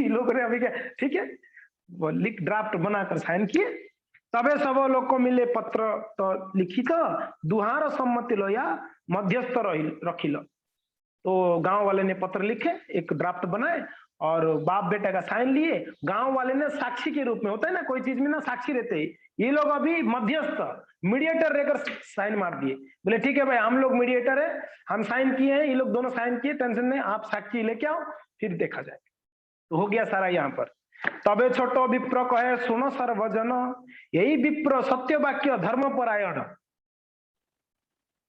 ये लोगों ने अभी क्या, ठीक है वो लिख ड्राफ्ट बनाकर साइन किए, तबे सब लोग को मिले पत्र तो लिखित दुहार सम्मति लो या मध्यस्थ रखिल। तो गांव वाले ने पत्र लिखे, एक ड्राफ्ट बनाए और बाप बेटा का साइन लिए, गांव वाले ने साक्षी के रूप में, होता है ना कोई चीज में ना साक्षी रहते ही, ये लोग अभी मध्यस्थ मीडिएटर रहकर साइन मार दिए, बोले ठीक है भाई हम लोग मीडिएटर है, हम साइन किए हैं, ये लोग दोनों साइन किए, टेंशन नहीं, आप साक्षी लेके आओ फिर देखा जाए। तो हो गया सारा यहाँ पर। तबे छोटो विप्र कहे सुनो सर्वजन, यही विप्र सत्य वाक्य धर्म परायण।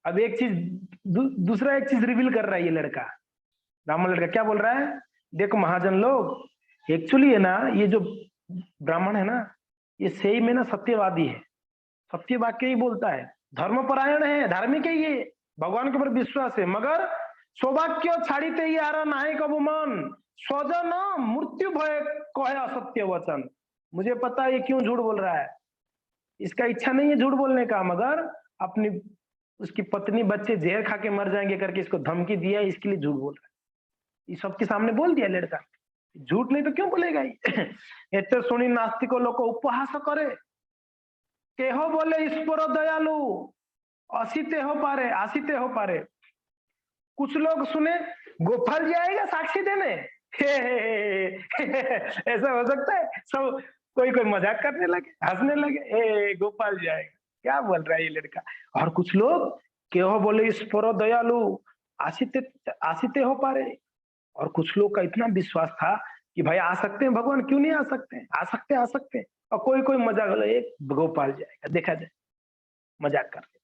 अब एक चीज दूसरा एक चीज रिवील कर रहा है ये लड़का, ब्राह्मण लड़का क्या बोल रहा है, देखो महाजन लोग एक्चुअली है ना, ये जो ब्राह्मण है ना ये सही में ना सत्यवादी है, सत्य वाक्य ही बोलता है, धर्म परायण है, धार्मिक है, ये भगवान के ऊपर विश्वास है, मगर सौभाग्य छाड़ीते ही आ रहा नाहे कबू मन, स्वजन मृत्यु भय कहे असत्य वचन। मुझे पता है ये क्यों झूठ बोल रहा है, इसका इच्छा नहीं है झूठ बोलने का, मगर अपनी उसकी पत्नी बच्चे जहर खा के मर जाएंगे करके इसको धमकी दिया, इसके लिए झूठ बोल रहा है, ये सबके सामने बोल दिया लड़का, झूठ नहीं तो क्यों बोलेगा ये। सुनी नास्तिको लोग उपहास करे, केहो बोले ईश्वर दयालु, असीते हो पारे आसीते हो पारे। कुछ लोग सुने गोपाल जी आएगा साक्षी देने, ऐसा हो सकता है, सब कोई कोई मजाक करने लगे, हंसने लगे, ए गोपाल जी आएगा, क्या बोल रहा है ये लड़का। और कुछ लोग केहो बोले ईश्वर दयालु, आसीते आसीते हो पारे। और कुछ लोग का इतना विश्वास था कि भाई आ सकते हैं भगवान, क्यों नहीं आ सकते हैं, आ सकते हैं आ सकते हैं। और कोई कोई मजाक बोले एक गोपाल जाएगा देखा जाए, मजाक करके,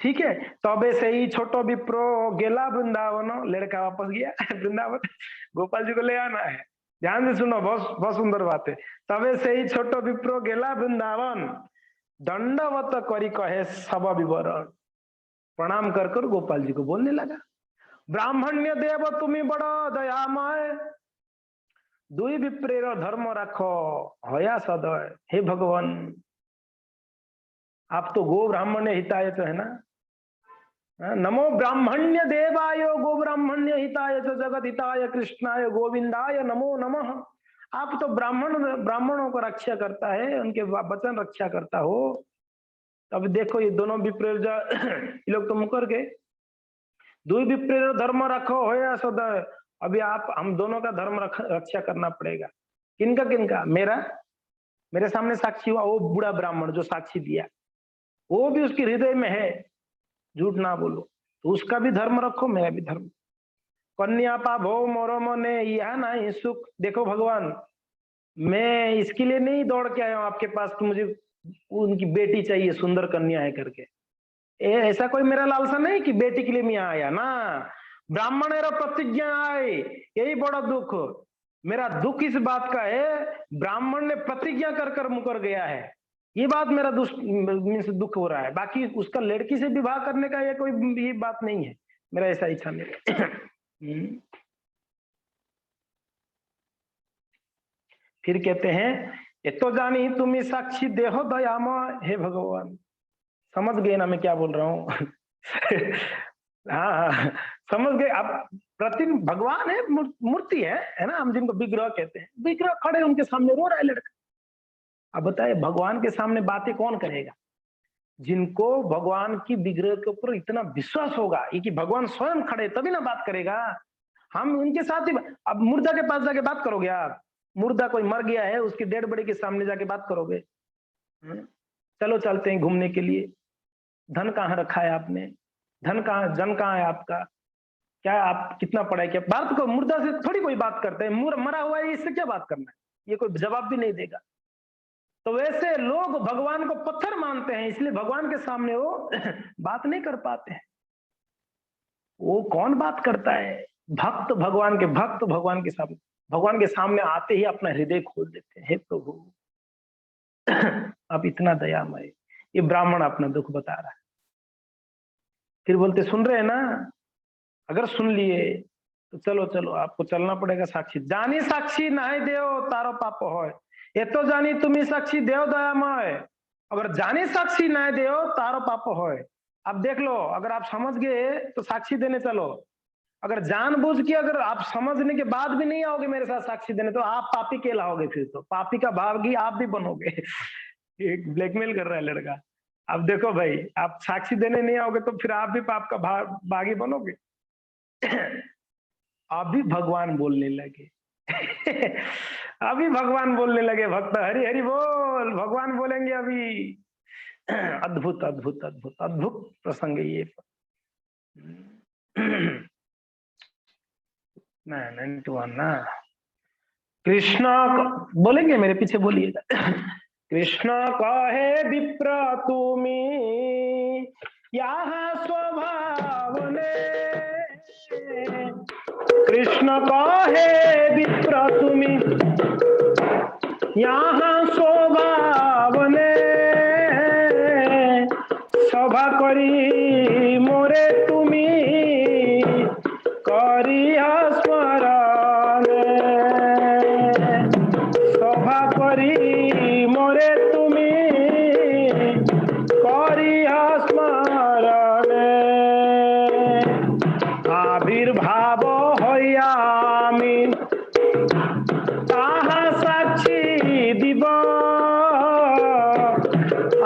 ठीक है। तबे से ही छोटो विप्रो गेला वृंदावन, लड़का वापस गया वृंदावन, गोपाल जी को ले आना है, ध्यान से सुनो, बहुत बहुत सुंदर बात है। तबे से ही छोटो विप्रो गेला वृंदावन, दंडवत करी कहे सब विवरण, प्रणाम कर कर गोपाल जी को बोलने लगा, ब्राह्मण्य देव तुम्हें बड़ा दयामय, दुई विप्रेर धर्म रखो हया सदय। हे भगवान आप तो गो ब्राह्मण्य हिताय तो है ना, नमो ब्राह्मण्य देवाय गो ब्राह्मण्य हिताय च जगत हिताय कृष्णाय गोविंदाय नमो नमः। आप तो ब्राह्मणों को रक्षा करता है, उनके वचन रक्षा करता हो। अब देखो ये दोनों विप्रेर ये लोग तो मुकर गए, दुई विप्रेर धर्म रखो होया सदय। अभी आप हम दोनों का धर्म रक्षा करना पड़ेगा, किनका किनका, मेरा, मेरे सामने साक्षी हुआ वो बूढ़ा ब्राह्मण जो साक्षी दिया, वो भी उसके हृदय में है, झूठ ना बोलो, तो उसका भी धर्म रखो, मेरा भी धर्म। कन्या पा भो मोरो मने यह नहीं सुख। देखो भगवान मैं इसके लिए नहीं दौड़ के आया हूं आपके पास कि मुझे उनकी बेटी चाहिए, सुंदर कन्या है करके, ऐसा कोई मेरा लालसा नहीं कि बेटी के लिए मैं आया ना, ब्राह्मण प्रतिज्ञा आए, यही बड़ा दुख, मेरा दुख इस बात का है ब्राह्मण ने प्रतिज्ञा कर कर मुकर गया है, ये बात मेरा दुख हो रहा है, बाकी उसका लड़की से विवाह करने का ये कोई ये बात नहीं है, मेरा ऐसा इच्छा नहीं। फिर कहते हैं ये तो जानी तुम्हें साक्षी देहो दयामय। हे भगवान समझ गए ना मैं क्या बोल रहा हूँ हाँ हाँ समझ गए आप? प्रतिम भगवान है, मूर्ति है ना, हम जिनको विग्रह कहते हैं, विग्रह खड़े उनके सामने रो रहा है लड़का। अब बताइए भगवान के सामने बातें कौन करेगा? जिनको भगवान की विग्रह के ऊपर इतना विश्वास होगा ये कि भगवान स्वयं खड़े तभी ना बात करेगा। हम उनके साथ ही, अब मुर्दा के पास जाके बात करोगे आप? मुर्दा कोई मर गया है उसकी डेड बॉडी के सामने जाके बात करोगे? चलो चलते हैं घूमने के लिए। धन कहाँ रखा है आपने? धन कहाँ, जन कहाँ है आपका? क्या आप कितना पढ़ाई किया? बात को मुर्दा से थोड़ी कोई बात करते हैं, मरा हुआ है इससे क्या बात करना है? ये कोई जवाब भी नहीं देगा। तो वैसे लोग भगवान को पत्थर मानते हैं, इसलिए भगवान के सामने वो बात नहीं कर पाते हैं। वो कौन बात करता है? भक्त भगवान के, भक्त भगवान के सामने आते ही अपना हृदय खोल देते हैं, हे प्रभु अब इतना दयामय। ये ब्राह्मण अपना दुख बता रहा है। फिर बोलते सुन रहे हैं ना? अगर सुन लिए तो चलो चलो आपको चलना पड़ेगा साक्षी। जानी साक्षी नहीं देव तारो पाप हो, ये तो जानी तुम्हें साक्षी देव दयामय। अगर जानी साक्षी नहीं देव तारो पाप हो। अब देख लो, अगर आप समझ गए तो साक्षी देने चलो। अगर जानबूझ के अगर आप समझने के बाद भी नहीं आओगे मेरे साथ साक्षी देने, तो आप पापी कहलाओगे। फिर तो पापी का भागी आप भी बनोगे। एक ब्लैकमेल कर रहा है लड़का। अब देखो भाई, आप साक्षी देने नहीं आओगे तो फिर आप भी पाप का भागी बनोगे। अभी भगवान बोलने लगे। अभी भगवान बोलने लगे, भक्त हरि हरि बोल, भगवान बोलेंगे अभी। अद्भुत अद्भुत अद्भुत अद्भुत प्रसंग है ये। नहीं ना, कृष्ण बोलेंगे, मेरे पीछे बोलिएगा। कृष्ण कहे विप्र तुम्हें यहाँ स्वभाव ने, कृष्ण कहे विप्र तुम्हें यहाँ स्वभाव ने, सभा करी मोरे तुम्हें करिया स्मरण, सभा करी मोरे तुम्हें करिया स्मरण, आविर्भाव हयामी ताहा साक्षी दिव,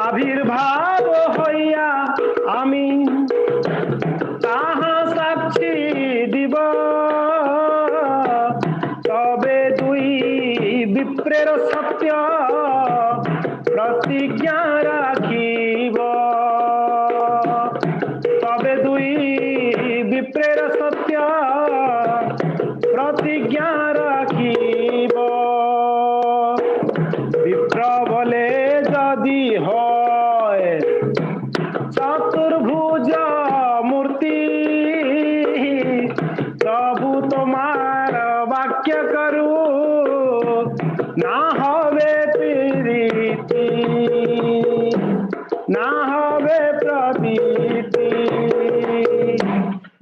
आविर्भाव हइया आमी ताहा साक्षी दिव, तबे दुई विप्रेर सत्य प्रतिज्ञा राखिब, तबे दुई विप्रेर सत्य प्रतिज्ञा राखिब, विप्र बोले जदि হয় चतुर्भुज मूर्ति, तबु তোমার বাক্য করু না হবে প্রীতি, ना হবে प्रतीति।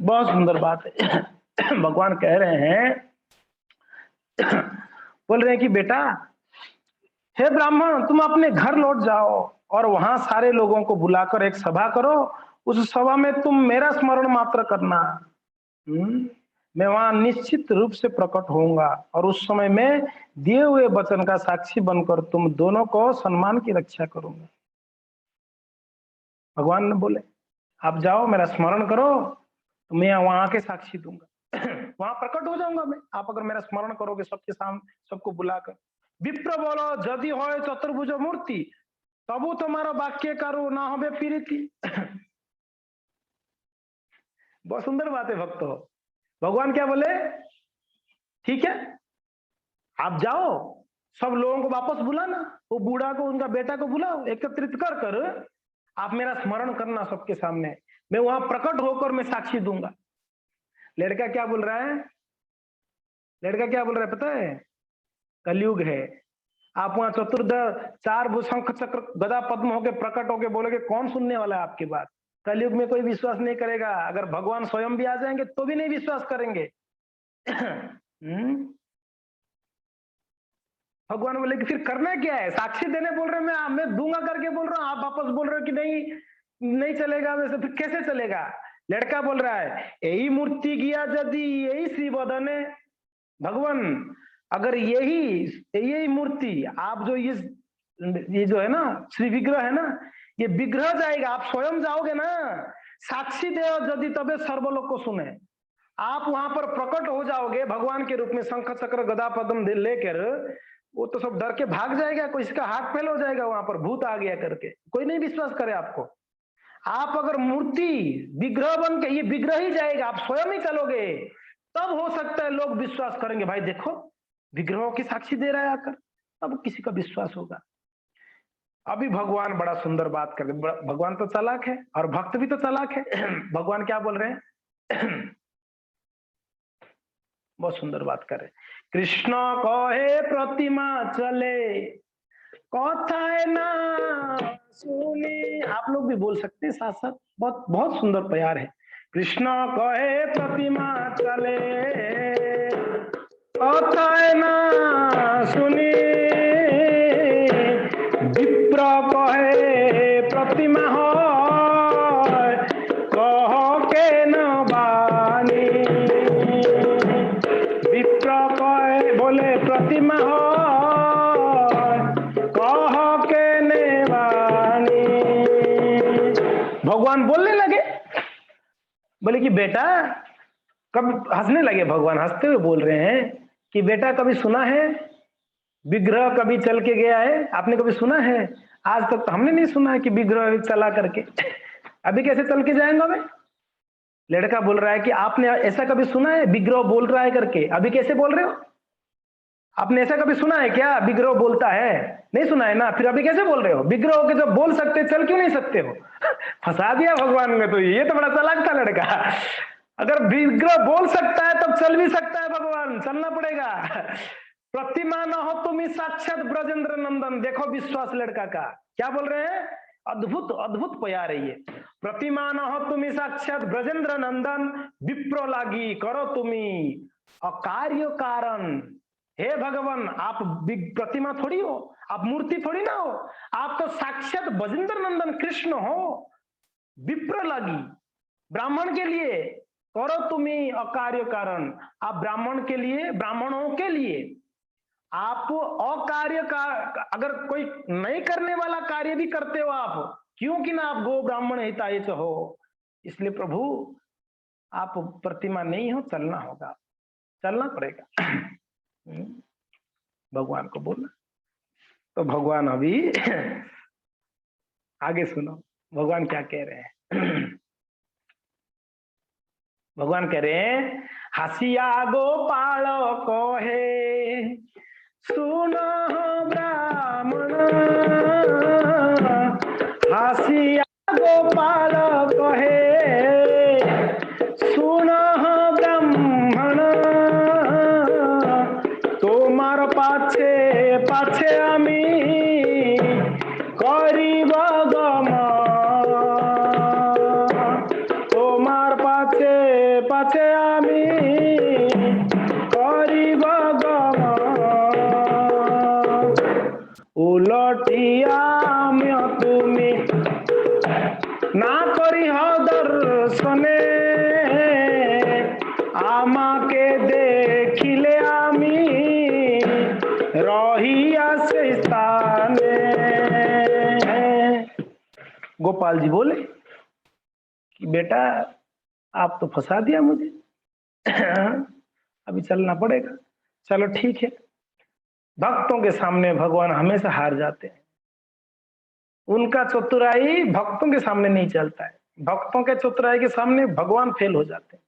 बहुत सुंदर बात है। भगवान कह रहे हैं, बोल रहे हैं कि बेटा, हे ब्राह्मण, तुम अपने घर लौट जाओ और वहां सारे लोगों को बुलाकर एक सभा करो। उस सभा में तुम मेरा स्मरण मात्र करना। मैं वहां निश्चित रूप से प्रकट होऊंगा और उस समय में दिए हुए वचन का साक्षी बनकर तुम दोनों को सम्मान की रक्षा करूंगा। भगवान ने बोले आप जाओ, मेरा स्मरण करो, तो मैं वहां आके साक्षी दूंगा। वहां प्रकट हो जाऊंगा मैं, आप अगर मेरा स्मरण करोगे सबके सामने, सबको बुलाकर। विप्र बोलो जदि होय चतुर्भुज मूर्ति, तबु तुम्हारा वाक्य करो ना हो पीरिति। बहुत सुंदर बात है भक्तो। भगवान क्या बोले? ठीक है, आप जाओ, सब लोगों को वापस बुलाना, वो बूढ़ा को, उनका बेटा को बुलाओ, एकत्रित कर कर आप मेरा स्मरण करना सबके सामने, मैं वहां प्रकट होकर मैं साक्षी दूंगा। लड़का क्या बोल रहा है? लड़का क्या बोल रहा है पता है? कलयुग है। आप वहां चार भुशंख चक्र गदा पद्म होके प्रकट होके बोलोगे, कौन सुनने वाला है आपकी बात? कलयुग में कोई विश्वास नहीं करेगा। अगर भगवान स्वयं भी आ जाएंगे तो भी नहीं विश्वास करेंगे। भगवान बोले कि फिर करना क्या है? साक्षी देने बोल रहे मैं दूंगा करके बोल रहा हूँ, आप वापस बोल रहे हो कि नहीं नहीं चलेगा, वैसे फिर कैसे चलेगा? लड़का बोल रहा है यही मूर्ति किया यदि यही श्री बदने, भगवान अगर यही मूर्ति आप जो ये जो है ना श्री विग्रह है ना, ये विग्रह जाएगा, आप स्वयं जाओगे ना, साक्षी देव यदि तबे सर्वलोक को सुने, आप वहां पर प्रकट हो जाओगे भगवान के रूप में, शंख चक्र गदा पद्म लेकर, वो तो सब डर के भाग जाएगा, कोई इसका हाथ फेल हो जाएगा, वहां पर भूत आ गया करके, कोई नहीं विश्वास करे आपको। आप अगर मूर्ति विग्रह बन के, ये विग्रह ही जाएगा, आप स्वयं ही चलोगे, तब हो सकता है लोग विश्वास करेंगे, भाई देखो विग्रहों की साक्षी दे रहा है आकर, तब किसी का विश्वास होगा। अभी भगवान बड़ा सुंदर बात कर रहे, भगवान तो चालाक है और भक्त भी तो चालाक है। भगवान क्या बोल रहे हैं? बहुत सुंदर बात कर रहे, कृष्ण कहे प्रतिमा चले कथाए ना सुनी, आप लोग भी बोल सकते हैं साथ साथ, बहुत बहुत सुंदर प्यार है। कृष्ण कहे प्रतिमा चले कथाए ना सुनी, विप्र कहे प्रतिमा हो कह के न बानी, विप्र कहे बोले प्रतिमा हो कह के न बानी। भगवान बोलने लगे, बोले कि बेटा, कब हंसने लगे भगवान, हंसते हुए बोल रहे हैं कि बेटा कभी सुना है विग्रह कभी चल के गया है, आपने कभी सुना है? आज तक तो हमने नहीं सुना है कि विग्रह चला करके। अभी कैसे चल के जाएंगे मैं? लड़का बोल रहा है कि आपने ऐसा कभी सुना है विग्रह बोल रहा है करके, अभी कैसे बोल रहे हो? आपने ऐसा कभी सुना है क्या विग्रह बोलता है? नहीं सुना है ना, फिर अभी कैसे बोल रहे हो? विग्रह के जब बोल सकते चल क्यों नहीं सकते हो? फंसा दिया भगवान ने, तो ये तो बड़ा चालाक था लड़का। अगर विग्रह बोल सकता है तब चल भी सकता है, भगवान चलना पड़ेगा। प्रतिमा न हो तुम ही साक्षात ब्रजेंद्र नंदन, देखो विश्वास लड़का का, क्या बोल रहे हैं? अद्भुत अद्भुत प्यार है ये। प्रतिमा न हो तुम ही साक्षात ब्रजेंद्र नंदन, विप्र लागी करो तुम्ही अकार्य कारण। हे भगवान, आप प्रतिमा थोड़ी हो, आप मूर्ति थोड़ी ना हो, आप तो साक्षात ब्रजेंद्र नंदन कृष्ण हो। विप्र लागी, ब्राह्मण के लिए करो तुम्ही अकार्य कारण, आप ब्राह्मण के लिए, ब्राह्मणों के लिए आप अकार्य का, अगर कोई नहीं करने वाला कार्य भी करते हो आप, क्योंकि ना आप गो ब्राह्मण हिताय च हो, इसलिए प्रभु आप प्रतिमा नहीं हो, चलना होगा, चलना पड़ेगा। भगवान को बोलना, तो भगवान अभी आगे सुनो भगवान क्या कह रहे हैं। भगवान कह रहे हैं हसिया गोपाल कहे सुनो ब्राह्मण, हसिया गोपाल कहे सुनो ब्राह्मण, তোমার পাছে পাছে আমি করিব গমন, তোমার পাছে পাছে আমি করিব গমন, উলটিয়া তুমি না করিহ দর্শনে, আমাকে দেখিলে আমি रहिया से स्थाने। गोपाल जी बोले कि बेटा आप तो फंसा दिया मुझे, अभी चलना पड़ेगा। चलो ठीक है, भक्तों के सामने भगवान हमेशा हार जाते हैं, उनका चतुराई भक्तों के सामने नहीं चलता है, भक्तों के चतुराई के सामने भगवान फेल हो जाते हैं।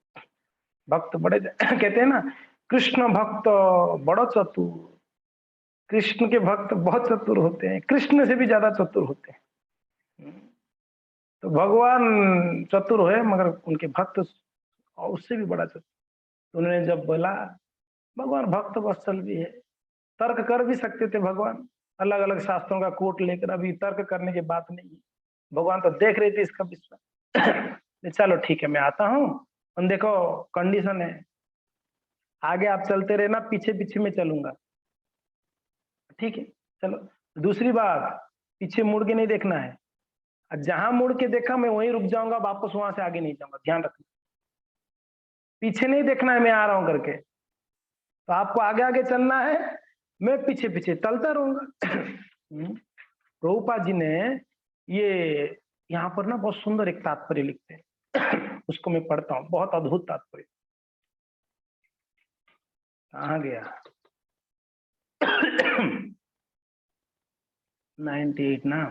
भक्त बड़े कहते हैं ना, कृष्ण भक्त बड़ो चतुर, कृष्ण के भक्त बहुत चतुर होते हैं, कृष्ण से भी ज्यादा चतुर होते हैं। तो भगवान चतुर है मगर उनके भक्त उससे भी बड़ा चतुर। तो उन्होंने जब बोला, भगवान भक्त वत्सल भी है, तर्क कर भी सकते थे भगवान, अलग अलग शास्त्रों का कोट लेकर, अभी तर्क करने की बात नहीं है, भगवान तो देख रहे थे इसका विश्वास। चलो ठीक है मैं आता हूँ, और देखो कंडीशन है, आगे आप चलते रहना, पीछे पीछे में चलूंगा, ठीक है? चलो दूसरी बात, पीछे मुड़ के नहीं देखना है, जहां मुड़ के देखा मैं वहीं रुक जाऊंगा, वापस वहां से आगे नहीं जाऊंगा, ध्यान रखना। पीछे नहीं देखना है मैं आ रहा हूं करके, तो आपको आगे आगे चलना है, मैं पीछे पीछे चलता रहूंगा। प्रभुपाद जी ने ये यहाँ पर ना बहुत सुंदर एक तात्पर्य लिखते हैं, उसको मैं पढ़ता हूँ, बहुत अद्भुत तात्पर्य। कहाँ गया? 98 ना।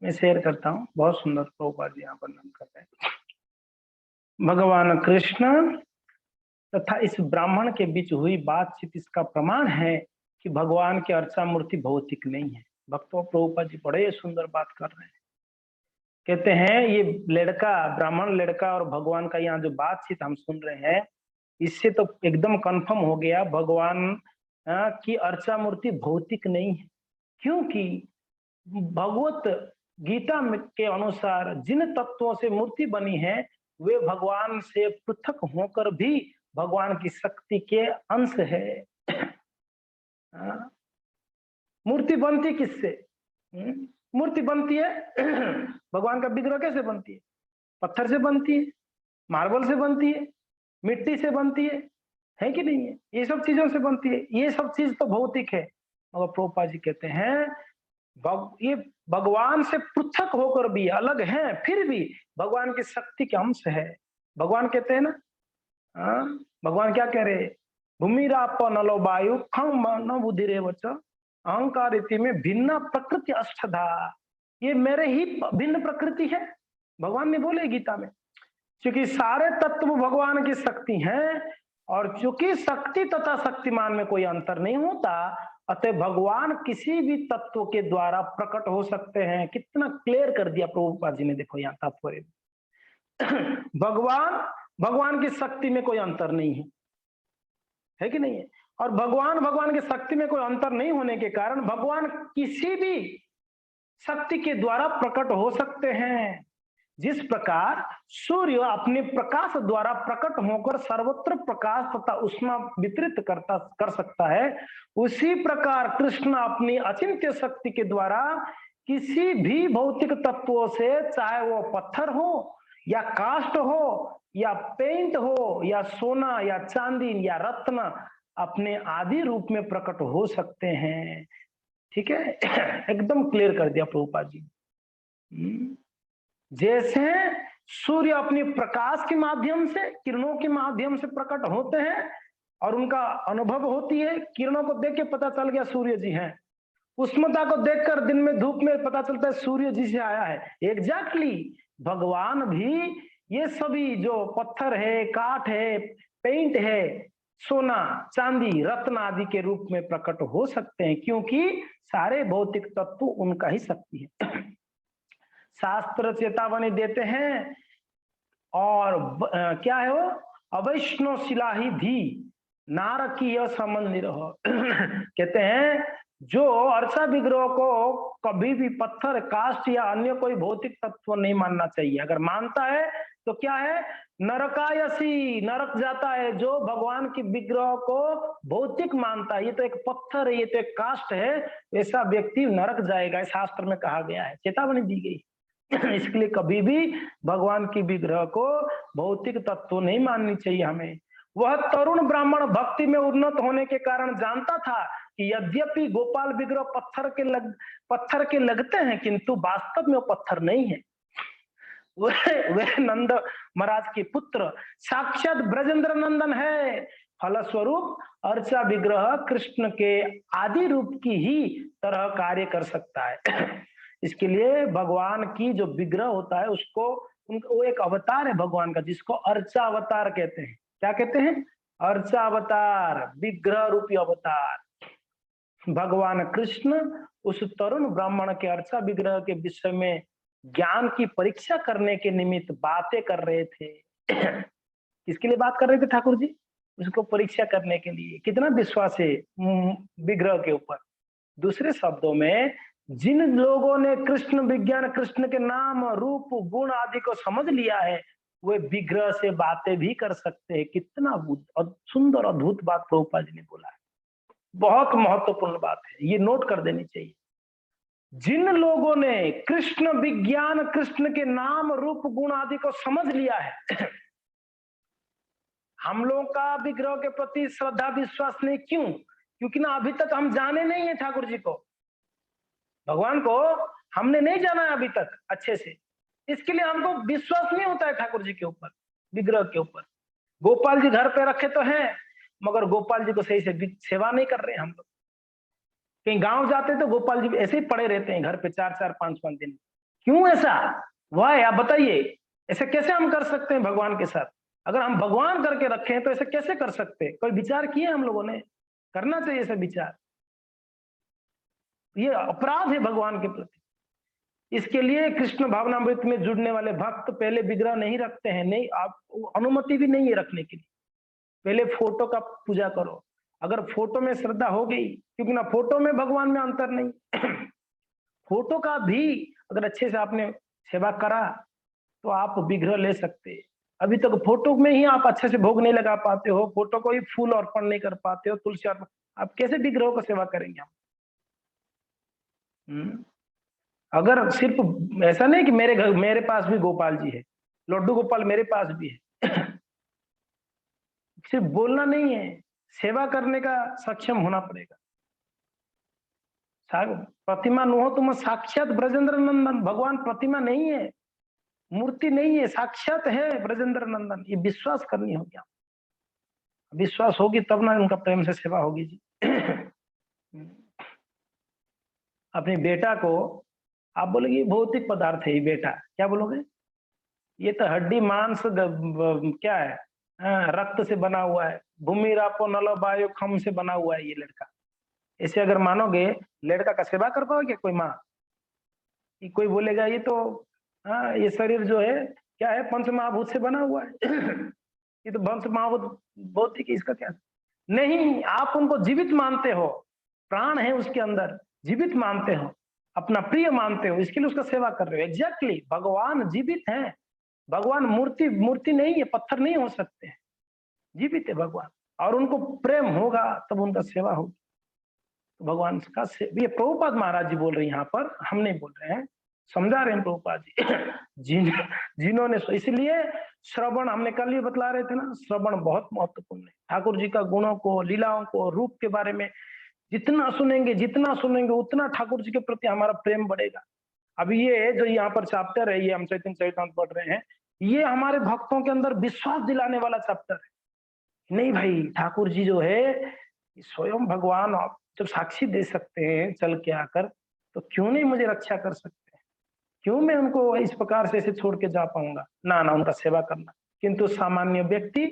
मैं शेयर करता हूँ, बहुत सुंदर प्रभुपाद जी यहाँ पर वर्णन करते हैं। भगवान कृष्ण तथा इस ब्राह्मण के बीच हुई बातचीत इसका प्रमाण है कि भगवान की अर्चा मूर्ति भौतिक नहीं है। भक्तों, प्रभुपाद जी बड़े सुंदर बात कर रहे हैं। कहते हैं ये लड़का, ब्राह्मण लड़का और भगवान का यहाँ जो बातचीत हम सुन रहे हैं, इससे तो एकदम कंफर्म हो गया भगवान की अर्चा मूर्ति भौतिक नहीं है। क्योंकि भगवत गीता के अनुसार जिन तत्वों से मूर्ति बनी है वे भगवान से पृथक होकर भी भगवान की शक्ति के अंश है। मूर्ति बनती किससे? मूर्ति बनती है भगवान का विग्रह कैसे बनती है? पत्थर से बनती है, मार्बल से बनती है, मिट्टी से बनती है कि नहीं है? ये सब चीजों से बनती है। ये सब चीज तो भौतिक है। और प्रभुपाद जी कहते हैं ये भगवान से पृथक होकर भी अलग है, फिर भी भगवान की शक्ति के अंश है। भगवान कहते हैं ना, भगवान क्या कह रहे? भूमिराप नलो वायु खंग न बुद्धि वच अहंकार इति में भिन्न प्रकृति अष्टधा। ये मेरे ही भिन्न प्रकृति है, भगवान ने बोले गीता में। क्योंकि सारे तत्व भगवान की शक्ति हैं, और चूंकि शक्ति तथा शक्तिमान में कोई अंतर नहीं होता, अतः भगवान किसी भी तत्व के द्वारा प्रकट हो सकते हैं। कितना क्लियर कर दिया प्रभुपाद जी ने, देखो यहाँ तात्पर्य। भगवान की शक्ति में कोई अंतर नहीं है कि नहीं है? और भगवान की शक्ति में कोई अंतर नहीं होने के कारण भगवान किसी भी शक्ति के द्वारा प्रकट हो सकते हैं। जिस प्रकार सूर्य अपने प्रकाश द्वारा प्रकट होकर सर्वत्र प्रकाश तथा उष्मा वितरित कर सकता है, उसी प्रकार कृष्ण अपनी अचिंत्य शक्ति के द्वारा किसी भी भौतिक तत्वों से, चाहे वो पत्थर हो या काष्ठ हो या पेंट हो या सोना या चांदी या रत्न, अपने आदि रूप में प्रकट हो सकते हैं। ठीक है, एकदम क्लियर कर दिया प्रभुपाद जी। जैसे सूर्य अपनी प्रकाश के माध्यम से, किरणों के माध्यम से प्रकट होते हैं और उनका अनुभव होती है, किरणों को देख के पता चल गया सूर्य जी हैं, उष्णता को देखकर दिन में धूप में पता चलता है सूर्य जी से आया है। एग्जैक्टली भगवान भी ये सभी जो पत्थर है, काठ है, पेंट है, सोना चांदी रत्न आदि के रूप में प्रकट हो सकते हैं, क्योंकि सारे भौतिक तत्व उनका ही शक्ति है। शास्त्र चेतावनी देते हैं, और क्या है वो? अवैष्णव शिला ही धी नारकीय संबंधी रहो। कहते हैं जो अर्चा विग्रह को कभी भी पत्थर, काष्ठ या अन्य कोई भौतिक तत्व नहीं मानना चाहिए। अगर मानता है तो क्या है? नरकायसी, नरक जाता है। जो भगवान की विग्रह को भौतिक मानता है, ये तो एक पत्थर है, ये तो एक काष्ठ है, ऐसा व्यक्ति नरक जाएगा, शास्त्र में कहा गया है, चेतावनी दी गई। इसके लिए कभी भी भगवान की विग्रह को भौतिक तत्व नहीं माननी चाहिए हमें। वह तरुण ब्राह्मण भक्ति में उन्नत होने के कारण जानता था कि यद्यपि गोपाल विग्रह पत्थर के लगते हैं, किंतु वास्तव में वो पत्थर नहीं है। वह नंद महाराज के पुत्र साक्षात ब्रजेंद्र नंदन है। फलस्वरूप अर्चा विग्रह कृष्ण के आदि रूप की ही तरह कार्य कर सकता है। इसके लिए भगवान की जो विग्रह होता है उसको, वो एक अवतार है भगवान का, जिसको अर्चा अवतार कहते हैं। क्या कहते हैं? अर्चा अवतार, विग्रह रूपी अवतार। भगवान कृष्ण उस तरुण ब्राह्मण के अर्चा विग्रह के विषय में ज्ञान की परीक्षा करने के निमित्त बातें कर रहे थे। किसके लिए बात कर रहे थे ठाकुर जी? उसको परीक्षा करने के लिए कितना विश्वास है विग्रह के ऊपर। दूसरे शब्दों में जिन लोगों ने कृष्ण विज्ञान, कृष्ण के नाम रूप गुण आदि को समझ लिया है, वे विग्रह से बातें भी कर सकते हैं। कितना सुंदर अद्भुत बात प्रभुपाद जी ने बोला है, बहुत महत्वपूर्ण बात है, ये नोट कर देनी चाहिए। जिन लोगों ने कृष्ण विज्ञान, कृष्ण के नाम रूप गुण आदि को समझ लिया है हम लोगों का विग्रह के प्रति श्रद्धा विश्वास नहीं, क्यों? क्योंकि ना अभी तक हम जाने नहीं है ठाकुर जी को, भगवान को हमने नहीं जाना है अभी तक अच्छे से, इसके लिए हमको विश्वास नहीं होता है ठाकुर जी के ऊपर, विग्रह के ऊपर। गोपाल जी घर पे रखे तो हैं, मगर गोपाल जी को सही से सेवा नहीं कर रहे हैं हम लोग। कहीं गांव जाते तो गोपाल जी ऐसे ही पड़े रहते हैं घर पे 4-4, 5-5 दिन। क्यों ऐसा? वाह, आप बताइए, ऐसे कैसे हम कर सकते हैं भगवान के साथ? अगर हम भगवान करके रखे हैं तो ऐसे कैसे कर सकते हैं? कोई विचार किए हम लोगों ने? करना चाहिए ऐसे विचार, ये अपराध है भगवान के प्रति। इसके लिए कृष्ण भावनामृत में जुड़ने वाले भक्त पहले विग्रह नहीं रखते हैं, नहीं, आप अनुमति भी नहीं है रखने के लिए। पहले फोटो का पूजा करो, अगर फोटो में श्रद्धा हो गई, क्योंकि ना फोटो में भगवान में अंतर नहीं फोटो का भी अगर अच्छे से आपने सेवा करा तो आप विग्रह ले सकते हैं। अभी तक फोटो में ही आप अच्छे से भोग नहीं लगा पाते हो, फोटो को ही फूल अर्पण नहीं कर पाते हो, तुलसी अर्पण, आप कैसे विग्रहों को सेवा करेंगे आप? अगर सिर्फ ऐसा नहीं कि मेरे घर, मेरे पास भी गोपाल जी है, लड्डू गोपाल मेरे पास भी है सिर्फ बोलना नहीं है, सेवा करने का सक्षम होना पड़ेगा। प्रतिमा न हो तुम, साक्षात ब्रजेंद्र नंदन, भगवान प्रतिमा नहीं है, मूर्ति नहीं है, साक्षात है ब्रजेंद्र नंदन, ये विश्वास करनी होगी। विश्वास होगी तब ना उनका प्रेम से सेवा होगी जी अपने बेटा को आप बोलोगे भौतिक पदार्थ है ये बेटा, क्या बोलोगे? ये तो हड्डी मांस क्या है, रक्त से बना हुआ है, भूमि रापो नलो वायु खम से बना हुआ है ये लड़का। ऐसे अगर मानोगे, लड़का का सेवा कर पाओगे कोई माँ? कोई बोलेगा ये तो ये शरीर जो है क्या है, पंच महाभूत से बना हुआ है ये तो पंच महाभूत भौतिक, इसका क्या? नहीं, आप उनको जीवित मानते हो, प्राण है उसके अंदर, जीवित मानते हो, अपना प्रिय मानते हो, इसके लिए उसका सेवा कर रहे हो। एग्जैक्टली, भगवान जीवित है, भगवान मूर्ति नहीं है, पत्थर नहीं हो सकते हैं, जीवित है भगवान, और उनको प्रेम होगा तब उनका सेवा होगी। तो भगवान का ये प्रभुपाद महाराज जी बोल रहे हैं यहाँ पर, हम नहीं बोल रहे हैं, समझा रहे हैं प्रभुपाद जी जिन्होंने, इसलिए श्रवण, हमने कल ही बतला रहे थे ना, श्रवण बहुत महत्वपूर्ण है। ठाकुर जी का गुणों को, लीलाओं को, रूप के बारे में जितना सुनेंगे उतना ठाकुर जी के प्रति हमारा प्रेम बढ़ेगा। अभी ये जो यहाँ पर चैप्टर है, ये हम चैतन्य चरितामृत पढ़ रहे हैं, ये हमारे भक्तों के अंदर विश्वास दिलाने वाला चैप्टर है। नहीं भाई, ठाकुर जी जो है स्वयं भगवान, आप जब साक्षी दे सकते हैं चल के आकर, तो क्यों नहीं मुझे रक्षा कर सकते हैं? क्यों मैं उनको इस प्रकार से ऐसे छोड़ के जा पाऊंगा? ना ना, उनका सेवा करना। किंतु सामान्य व्यक्ति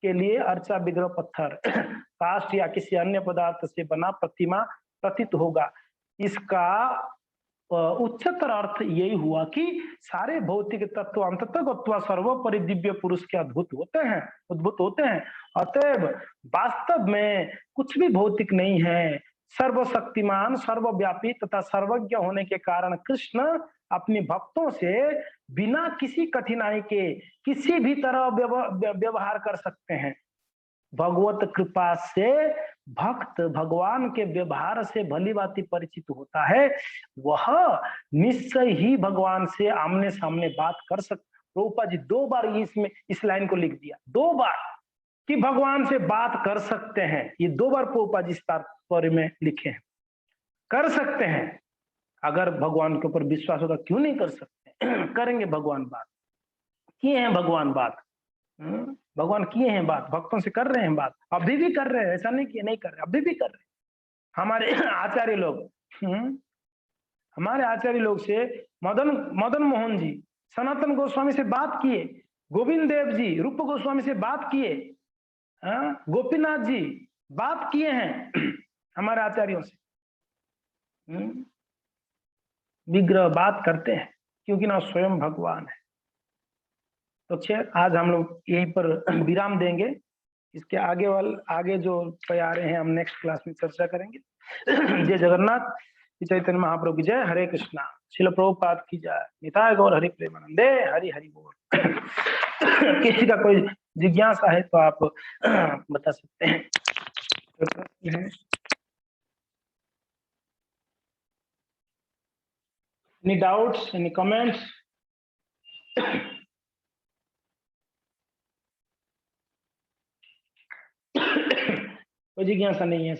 के लिए अर्चा विग्रह पत्थर काष्ठ या किसी अन्य पदार्थ से बना प्रतिमा प्रतीत होगा। इसका उच्चतर अर्थ यही हुआ कि सारे भौतिक तत्व अंततः सर्वोपरि दिव्य पुरुष के अद्भुत होते हैं। अतएव वास्तव में कुछ भी भौतिक नहीं है। सर्वशक्तिमान, सर्वव्यापी तथा सर्वज्ञ होने के कारण कृष्ण अपने भक्तों से बिना किसी कठिनाई के किसी भी तरह व्यवहार कर सकते हैं। भगवत कृपा से भक्त भगवान के व्यवहार से भली भांति परिचित होता है, वह निश्चय ही भगवान से आमने सामने बात कर सकता। प्रभुपाद जी 2 बार इसमें इस लाइन को लिख दिया, 2 बार, कि भगवान से बात कर सकते हैं। ये 2 बार प्रभुपाद जी इस तात्पर्य में लिखे हैं, कर सकते हैं। अगर भगवान के ऊपर विश्वास होगा, क्यों नहीं कर सकते करेंगे भगवान बात, किए हैं भगवान बात, भगवान किए हैं बात, भक्तों से कर रहे हैं बात, अभी भी कर रहे हैं, ऐसा नहीं कि नहीं कर रहे, अभी भी कर रहे हैं। हमारे आचार्य लोग, हमारे आचार्य लोग से मदन मोहन जी सनातन गोस्वामी से बात किए, गोविंद देव जी रूप गोस्वामी से बात किए, गोपीनाथ जी बात किए हैं हमारे आचार्यों से। विग्रह बात करते हैं क्योंकि ना स्वयं भगवान है। तो खैर आज हम लोग यहीं पर विराम देंगे। इसके आगे जो तैयार हैं हम नेक्स्ट क्लास में चर्चा करेंगे। जय जगन्नाथ। श्री चैतन्य महाप्रभु की जय। हरे कृष्णा। शिल प्रभुपाद की जय। निताय गौर हरि प्रेमानंदे। हरि हरि बोल। किसी का कोई जिज्ञासा है तो आप बता सकते हैं। Any doubts, any comments? कोई जिज्ञासा नहीं है।